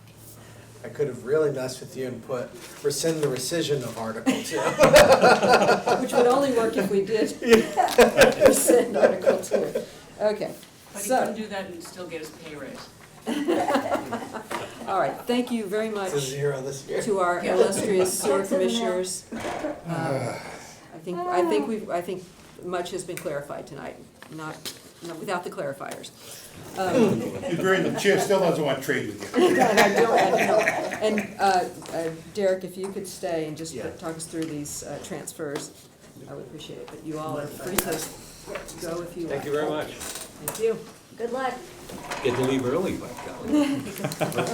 Speaker 7: I could have really messed with you and put rescind the rescission of Article 2.
Speaker 1: Which would only work if we did rescind Article 2. Okay,
Speaker 13: But he
Speaker 1: so,
Speaker 13: couldn't do that and still get his pay raise.
Speaker 1: all right, thank you very much
Speaker 7: It's a 0 this year.
Speaker 1: to our illustrious sewer
Speaker 11: That's in the mail.
Speaker 1: commissioners. I think much has been clarified tonight, not without the clarifiers.
Speaker 10: The chair still doesn't want to trade with you.
Speaker 1: And I don't. And Derek, if you could stay and just
Speaker 7: Yeah.
Speaker 1: talk us through these transfers, I would appreciate it, but you all are free to go if you like.
Speaker 6: Thank you very much.
Speaker 1: Thank you.
Speaker 11: Good luck.
Speaker 6: Get to leave early, by golly.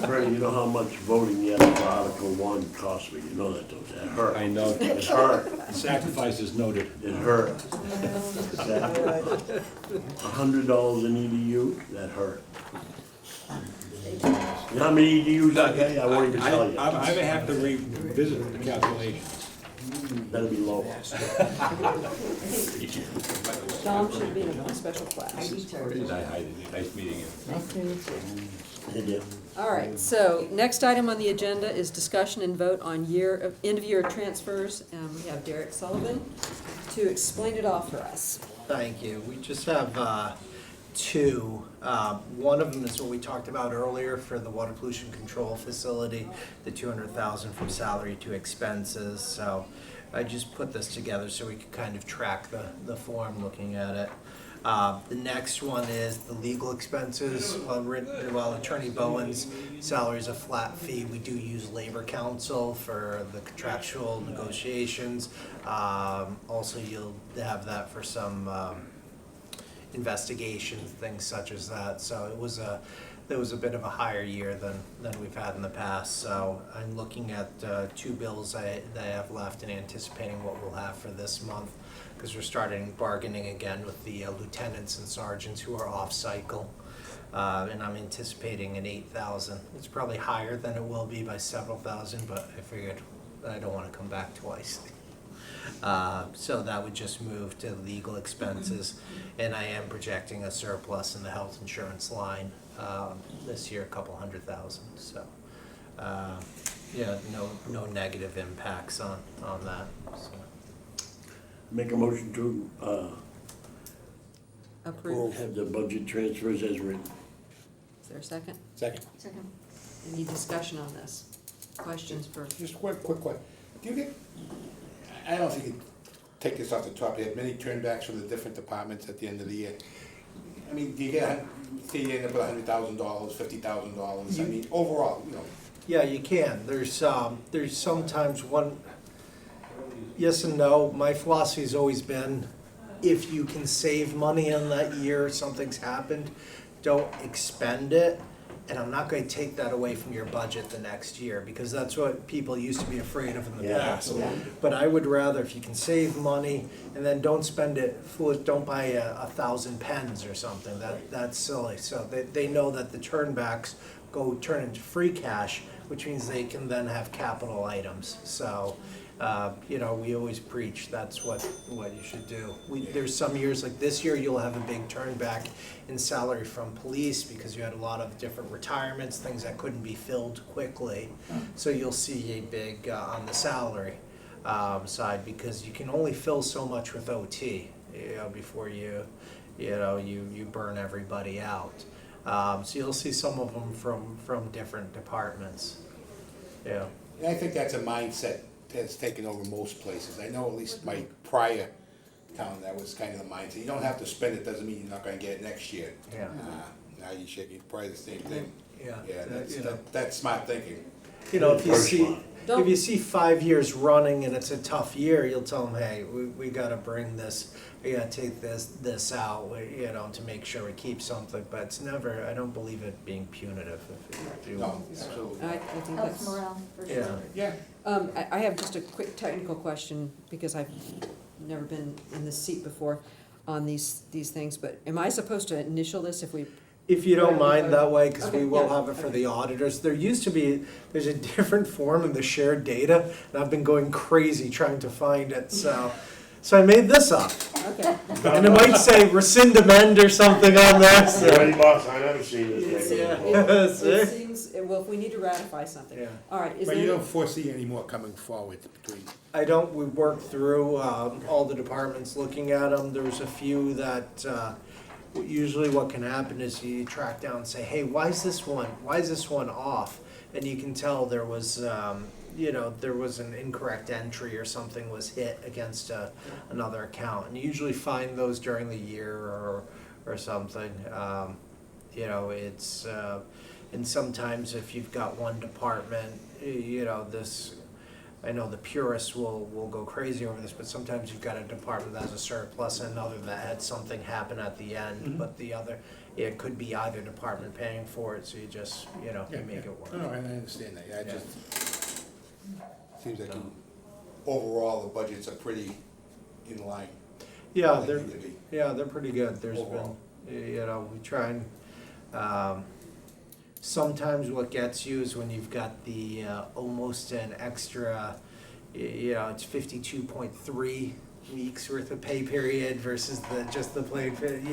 Speaker 8: Bernie, you know how much voting the other Article 1 cost me? You know that, don't you? It hurt.
Speaker 6: I know.
Speaker 8: It hurt.
Speaker 6: Sacrifice is noted.
Speaker 8: It hurt. $100 an EDU, that hurt. You know how many EDUs I pay? I won't even tell you.
Speaker 6: I may have to revisit the calculations.
Speaker 8: Better be low.
Speaker 1: Dom should be in a special class.
Speaker 6: Nice meeting you.
Speaker 3: Nice to meet you.
Speaker 8: Thank you.
Speaker 1: All right, so next item on the agenda is discussion and vote on end-of-year transfers. We have Derek Sullivan to explain it all for us.
Speaker 7: Thank you. We just have two. One of them is what we talked about earlier for the water pollution control facility, the $200,000 from salary to expenses. So I just put this together so we could kind of track the form looking at it. The next one is the legal expenses. While Attorney Bowen's salary is a flat fee, we do use labor counsel for the contractual negotiations. Also, you'll have that for some investigations, things such as that. So there was a bit of a higher year than we've had in the past. So I'm looking at two bills that I have left and anticipating what we'll have for this month, because we're starting bargaining again with the lieutenants and sergeants who are off cycle. And I'm anticipating an 8,000. It's probably higher than it will be by several thousand, but I figured I don't want to come back twice. So that would just move to legal expenses, and I am projecting a surplus in the health insurance line this year, a couple $100,000. So yeah, no negative impacts on that. So.
Speaker 8: Make a motion to
Speaker 1: Approve.
Speaker 8: have the budget transfers as written.
Speaker 1: Is there a second?
Speaker 10: Second.
Speaker 11: Second.
Speaker 1: Any discussion on this? Questions for?
Speaker 10: Just one quick one. Do you get, I don't think you can take this off the top of your head, many turnbacks from the different departments at the end of the year? I mean, do you get, say you end up with $100,000, $50,000, I mean, overall, you know?
Speaker 7: Yeah, you can. There's sometimes one, yes and no. My philosophy's always been, if you can save money in that year, something's happened, don't expend it. And I'm not going to take that away from your budget the next year, because that's what people used to be afraid of in the past. But I would rather, if you can save money and then don't spend it, don't buy 1,000 pens or something. That's silly. So they know that the turnbacks turn into free cash, which means they can then have capital items. So we always preach that's what you should do. There's some years, like this year, you'll have a big turn back in salary from police because you had a lot of different retirements, things that couldn't be filled quickly. So you'll see a big on the salary side, because you can only fill so much with OT, before you burn everybody out. So you'll see some of them from different departments. Yeah.
Speaker 10: And I think that's a mindset that's taken over most places. I know at least my prior town, that was kind of the mindset. You don't have to spend it, doesn't mean you're not gonna get it next year.
Speaker 7: Yeah.
Speaker 10: Now you should, probably the same thing.
Speaker 7: Yeah.
Speaker 10: Yeah, that's smart thinking.
Speaker 7: If you see 5 years running and it's a tough year, you'll tell them, hey, we gotta bring this, we gotta take this out, to make sure we keep something. But it's never, I don't believe it being punitive if you do.
Speaker 10: No, absolutely.
Speaker 1: I think
Speaker 11: Helps
Speaker 1: that's.
Speaker 11: morale, for
Speaker 7: Yeah.
Speaker 11: sure.
Speaker 10: Yeah.
Speaker 1: I have just a quick technical question, because I've never been in this seat before on these things, but am I supposed to initial this if we?
Speaker 7: If you don't mind that way, because
Speaker 1: Okay,
Speaker 7: we will
Speaker 1: yeah,
Speaker 7: have it for
Speaker 1: okay.
Speaker 7: the auditors. There's a different form in the shared data, and I've been going crazy trying to find it, so I made this up.
Speaker 1: Okay.
Speaker 7: And it might say rescind amend or something on there, so.
Speaker 8: Ready, boss? I never seen this thing before.
Speaker 1: It seems, well, if we need to ratify something.
Speaker 7: Yeah.
Speaker 1: All right, is
Speaker 10: But you
Speaker 1: there,
Speaker 10: don't foresee any more coming forward between?
Speaker 7: We worked through all the departments looking at them. There was a few that, usually what can happen is you track down and say, hey, why is this one off? And you can tell there was, there was an incorrect entry or something was hit against another account. And you usually find those during the year or something. And sometimes if you've got one department, I know the purists will go crazy over this, but sometimes you've got a department that has a surplus and another that had something happen at the end, but the other, it could be either department paying for it, so you just, you make it work.
Speaker 10: No, I understand that, I just, seems like overall, the budgets are pretty in line.
Speaker 7: Yeah,
Speaker 10: Like
Speaker 7: they're,
Speaker 10: need to be.
Speaker 7: they're pretty good. There's
Speaker 10: Overall.
Speaker 7: been, we try and, sometimes what gets you is when you've got the, almost an extra, it's 52.3 weeks worth of pay period versus just the plain period,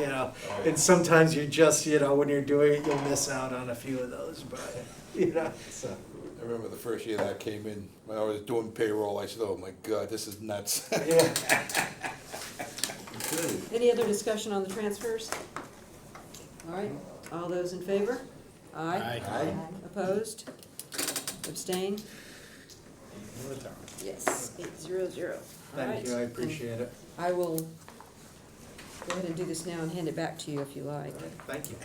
Speaker 7: and sometimes you're just, when you're doing it, you'll miss out on a few of those, but, so.
Speaker 10: I remember the first year that I came in, when I was doing payroll, I said, oh my God, this is nuts.
Speaker 7: Yeah.
Speaker 1: Any other discussion on the transfers? All right, all those in favor? Aye.
Speaker 10: Aye.
Speaker 1: Opposed? Abstained? Yes, 800. All
Speaker 7: Thank
Speaker 1: right.
Speaker 7: you, I appreciate it.
Speaker 1: I will go ahead and do this now and hand it back to you if you like.
Speaker 7: Thank you.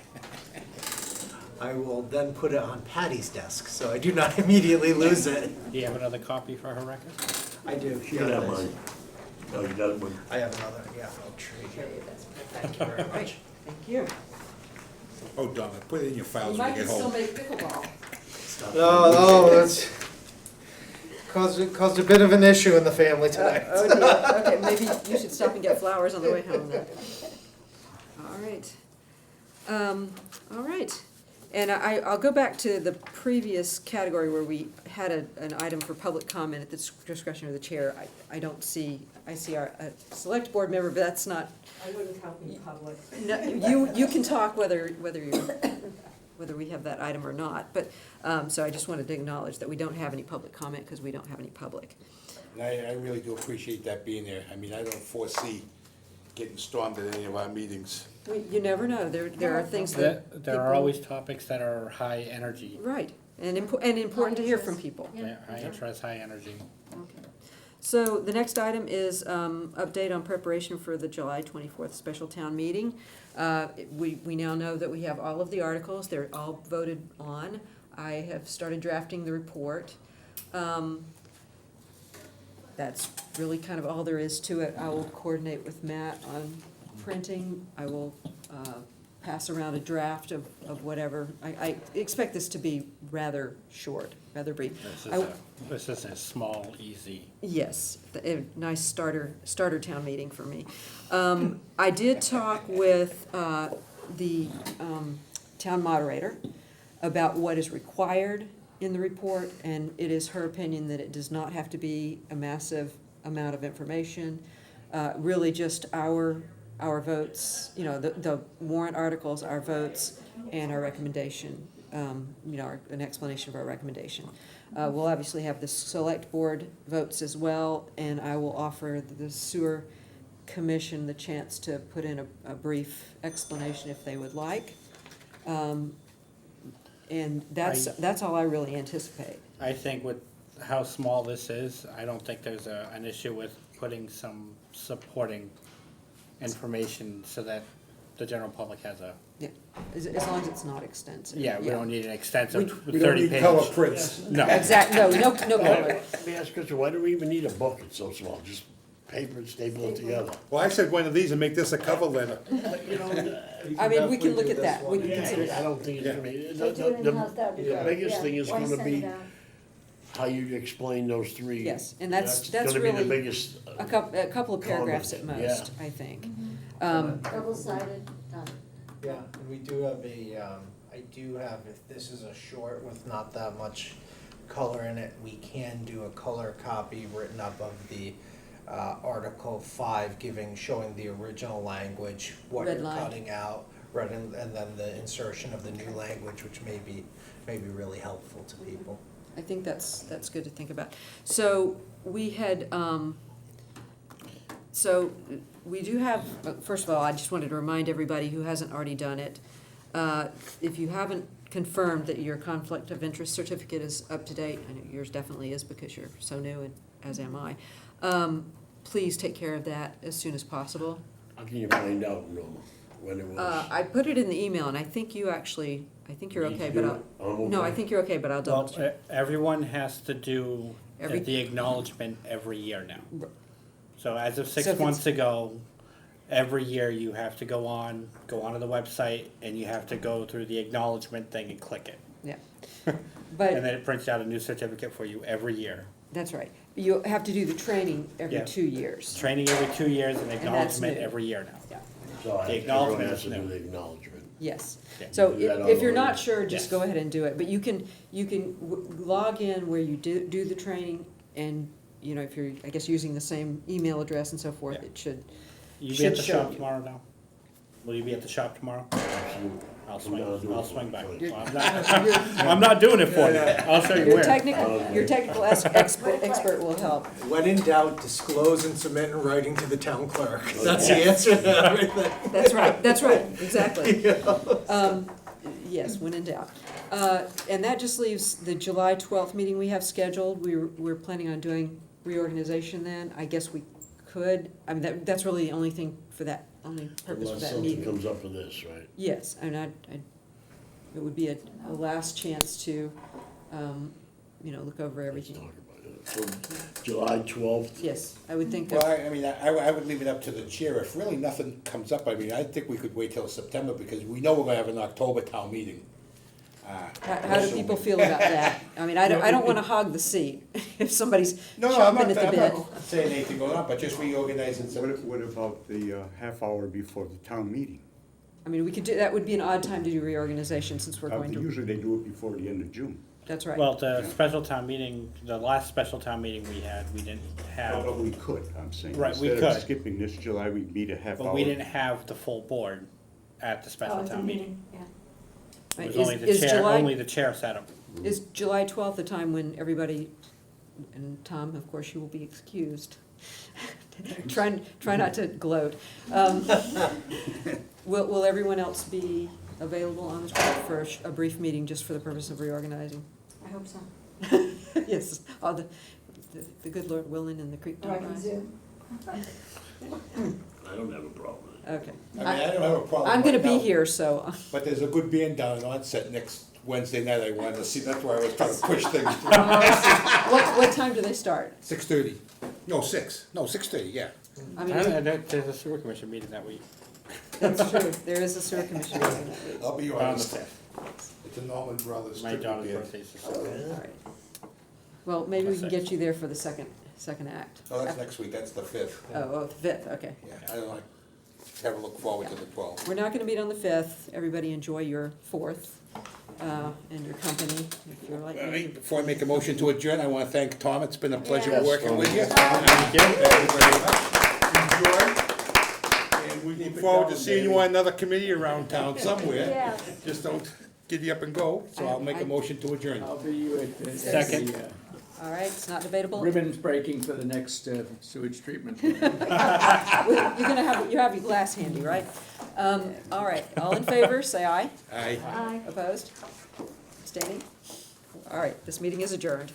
Speaker 7: I will then put it on Patty's desk, so I do not immediately lose it.
Speaker 2: Do you have another copy for her record?
Speaker 7: I do.
Speaker 8: She can have mine. No, you got it, one.
Speaker 7: I have another, I'll trade you. Thank you very
Speaker 1: All right,
Speaker 7: much.
Speaker 1: thank you.
Speaker 10: Oh, Donna, put it in your
Speaker 1: You
Speaker 10: files when
Speaker 1: might
Speaker 10: you
Speaker 1: can
Speaker 10: get
Speaker 1: still
Speaker 10: home.
Speaker 1: make pickleball.
Speaker 7: No, that's caused a bit of an issue in the family tonight.
Speaker 1: Oh dear, okay, maybe you should stop and get flowers on the way home then. All right. All right, and I'll go back to the previous category where we had an item for public comment at the discretion of the chair. I don't see, I see our select board member, but that's not,
Speaker 11: I wouldn't count in public.
Speaker 1: no, you can talk whether we have that item or not, but, so I just wanted to acknowledge that we don't have any public comment because we don't have any public.
Speaker 10: And I really do appreciate that being there. I mean, I don't foresee getting stormed at any of our meetings.
Speaker 1: You never know, there are things that
Speaker 2: There are
Speaker 1: people-
Speaker 2: always topics that are high energy.
Speaker 1: Right, and important to hear from people.
Speaker 2: High interest, high energy.
Speaker 1: Okay. So the next item is update on preparation for the July 24th special town meeting. We now know that we have all of the articles, they're all voted on. I have started drafting the report. That's really kind of all there is to it. I will coordinate with Matt on printing. I will pass around a draft of whatever. I expect this to be rather short, rather brief.
Speaker 2: This is a small, easy.
Speaker 1: Yes, a nice starter town meeting for me. I did talk with the town moderator about what is required in the report, and it is her opinion that it does not have to be a massive amount of information. Really just our votes, the warrant articles, our votes, and our recommendation, an explanation of our recommendation. We'll obviously have the select board votes as well, and I will offer the sewer commission the chance to put in a brief explanation if they would like. And that's all I really anticipate.
Speaker 2: I think with how small this is, I don't think there's an issue with putting some supporting information so that the general public has a,
Speaker 1: Yeah, as long as it's not extensive.
Speaker 2: yeah, we don't need an extensive
Speaker 10: We don't
Speaker 2: 30
Speaker 10: need
Speaker 2: page.
Speaker 10: color prints.
Speaker 2: No.
Speaker 1: No color.
Speaker 8: Let me ask you, why do we even need a book? It's so small, just paper and staple it together.
Speaker 10: Well, I said one of these and make this a cover letter.
Speaker 8: You know,
Speaker 1: I mean, we can look at that, we can
Speaker 8: yeah,
Speaker 1: consider
Speaker 8: I
Speaker 1: that.
Speaker 8: don't think it's gonna be,
Speaker 11: They do it in-house, that'd be
Speaker 8: the
Speaker 11: great.
Speaker 8: biggest
Speaker 11: Yeah.
Speaker 8: thing is
Speaker 11: Why
Speaker 8: gonna
Speaker 11: send
Speaker 8: be
Speaker 11: it out?
Speaker 8: how you explain those three.
Speaker 1: Yes, and that's
Speaker 8: gonna be the
Speaker 1: really
Speaker 8: biggest.
Speaker 1: a couple of paragraphs at
Speaker 8: comment,
Speaker 1: most, I think.
Speaker 11: Double-sided, done.
Speaker 7: Yeah, and we do have I do have, if this is a short with not that much color in it, we can do a color copy written up of the Article 5 showing the original language, what
Speaker 1: Red
Speaker 7: you're
Speaker 1: line.
Speaker 7: cutting out, and then the insertion of the new language, which may be really helpful to people.
Speaker 1: I think that's good to think about. So we had, so we do have, first of all, I just wanted to remind everybody who hasn't already done it, if you haven't confirmed that your conflict of interest certificate is up to date, I know yours definitely is because you're so new, and as am I, please take care of that as soon as possible.
Speaker 8: How can you find out, Norma, when it was?
Speaker 1: I put it in the email, and I think you're okay, but
Speaker 8: I'm
Speaker 1: no, I
Speaker 8: okay.
Speaker 1: think you're okay, but I'll double check.
Speaker 2: Well, everyone has to do The acknowledgement every year now. So as of
Speaker 1: So
Speaker 2: 6
Speaker 1: if it's-
Speaker 2: months ago, every year you have to go onto the website and you have to go through the acknowledgement thing and click it.
Speaker 1: Yeah.
Speaker 2: And
Speaker 1: But,
Speaker 2: then it prints out a new certificate for you every year.
Speaker 1: that's right. You have to do the training every
Speaker 2: Yeah.
Speaker 1: 2 years.
Speaker 2: Training every 2 years and
Speaker 1: that's
Speaker 2: acknowledgement
Speaker 1: new.
Speaker 2: every year now.
Speaker 1: Yeah.
Speaker 8: So I
Speaker 2: The
Speaker 8: have
Speaker 2: acknowledgement
Speaker 8: to
Speaker 2: is
Speaker 8: do
Speaker 2: new.
Speaker 8: the acknowledgement.
Speaker 1: Yes.
Speaker 2: Yeah.
Speaker 1: So
Speaker 8: You do that
Speaker 1: if you're
Speaker 8: online?
Speaker 1: not sure, just
Speaker 2: Yes.
Speaker 1: go ahead and do it. But you can log in where you do the training and, you know, if you're, I guess, using the same email address and so forth,
Speaker 2: Yeah.
Speaker 1: it should.
Speaker 2: You be
Speaker 1: Should
Speaker 2: at the
Speaker 1: show
Speaker 2: shop
Speaker 1: you.
Speaker 2: tomorrow now? Will you be at the shop tomorrow?
Speaker 8: Absolutely.
Speaker 2: I'll
Speaker 8: I'm gonna do it
Speaker 2: I'll
Speaker 8: for
Speaker 2: swing
Speaker 8: you.
Speaker 2: by.
Speaker 1: You're-
Speaker 2: Well, I'm not doing it for you. I'll show you
Speaker 1: Your
Speaker 2: where.
Speaker 1: technical expert will help.
Speaker 5: When in doubt, disclose and submit in writing to the town clerk. That's the answer to everything.
Speaker 1: That's right, exactly. Yes, when in doubt. And that just leaves the July 12th meeting we have scheduled. We're planning on doing reorganization then. I guess we could, I mean, that's really the only thing for that, only purpose for
Speaker 8: Unless
Speaker 1: that
Speaker 8: something
Speaker 1: meeting.
Speaker 8: comes up for this, right?
Speaker 1: Yes, and it would be a last chance to, you know, look over
Speaker 8: Let's
Speaker 1: everything.
Speaker 8: talk about it. So July 12th,
Speaker 1: Yes, I would think
Speaker 10: Well,
Speaker 1: that,
Speaker 10: I mean, I would leave it up to the chair. If really nothing comes up, I mean, I think we could wait till September because we know we're gonna have an October town meeting.
Speaker 1: how do people feel about that? I mean, I don't wanna hog the seat if somebody's
Speaker 10: No, I'm
Speaker 1: chomping
Speaker 10: not,
Speaker 1: at the
Speaker 10: I'm
Speaker 1: bit.
Speaker 10: not saying anything going on, but just reorganizing some.
Speaker 12: What about the half hour before the town meeting?
Speaker 1: I mean, we could do, that would be an odd time to do reorganization since we're going to,
Speaker 12: Usually they do it before the end of June.
Speaker 1: that's right.
Speaker 2: Well, the special town meeting, the last special town meeting we had, we didn't have,
Speaker 12: But we could, I'm saying.
Speaker 2: Right, we
Speaker 12: Instead of
Speaker 2: could.
Speaker 12: skipping this July, we'd meet a half hour.
Speaker 2: but we didn't have the full board at the special town meeting.
Speaker 11: Yeah.
Speaker 2: It was
Speaker 1: Is-
Speaker 2: only the
Speaker 1: is
Speaker 2: chair,
Speaker 1: July-
Speaker 2: only the chair set up.
Speaker 1: Is July 12th the time when everybody, and Tom, of course, you will be excused. Try not to gloat. Will everyone else be available on the 12th for a brief meeting just for the purpose of reorganizing?
Speaker 11: I hope so.
Speaker 1: Yes, all the good Lord willing and the creek
Speaker 11: Or I
Speaker 1: don't
Speaker 11: can
Speaker 1: rise.
Speaker 11: Zoom.
Speaker 8: I don't have a problem with it.
Speaker 1: Okay.
Speaker 10: I mean, I don't have a problem.
Speaker 1: I'm gonna
Speaker 10: right
Speaker 1: be
Speaker 10: now,
Speaker 1: here, so,
Speaker 10: But there's a good band down in Onset next Wednesday night I wanted to see. That's why I was trying to push things.
Speaker 1: what time do they start?
Speaker 10: 6:30. No, 6. No, 6:30, yeah.
Speaker 1: I mean,
Speaker 2: There's a sewer commission meeting that week.
Speaker 1: that's true, there is a sewer commission meeting that week.
Speaker 10: I'll be
Speaker 2: On the
Speaker 10: honest.
Speaker 2: 5th.
Speaker 10: It's a Norman Brothers.
Speaker 2: My
Speaker 10: tribute
Speaker 2: daughter's
Speaker 10: band.
Speaker 2: birthday is
Speaker 1: All right. Well, maybe we can get you there for the second act.
Speaker 10: Oh, that's next week. That's the 5th.
Speaker 1: Oh, the 5th, okay.
Speaker 10: Yeah, I don't like, have a look forward to the 12th.
Speaker 1: We're not gonna meet on the 5th. Everybody enjoy your 4th, and your company, if you're like
Speaker 10: All
Speaker 1: me.
Speaker 10: right, before I make a motion to adjourn, I want to thank Tom. It's been a pleasure
Speaker 11: Yes.
Speaker 10: working with you.
Speaker 2: Thank you.
Speaker 10: Thank you very much. Enjoy. And we look forward to seeing you on another committee around town somewhere.
Speaker 11: Yes.
Speaker 10: Just don't giddy up and go, so I'll make a motion to adjourn.
Speaker 9: I'll be at the
Speaker 2: Second.
Speaker 1: All right, it's not debatable.
Speaker 9: ribbons breaking for the next sewage treatment.
Speaker 1: You're gonna have, you have your glass handy, right? All right, all in favor, say aye.
Speaker 10: Aye.
Speaker 11: Aye.
Speaker 1: Opposed? Abstaining? All right, this meeting is adjourned.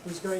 Speaker 5: Who's going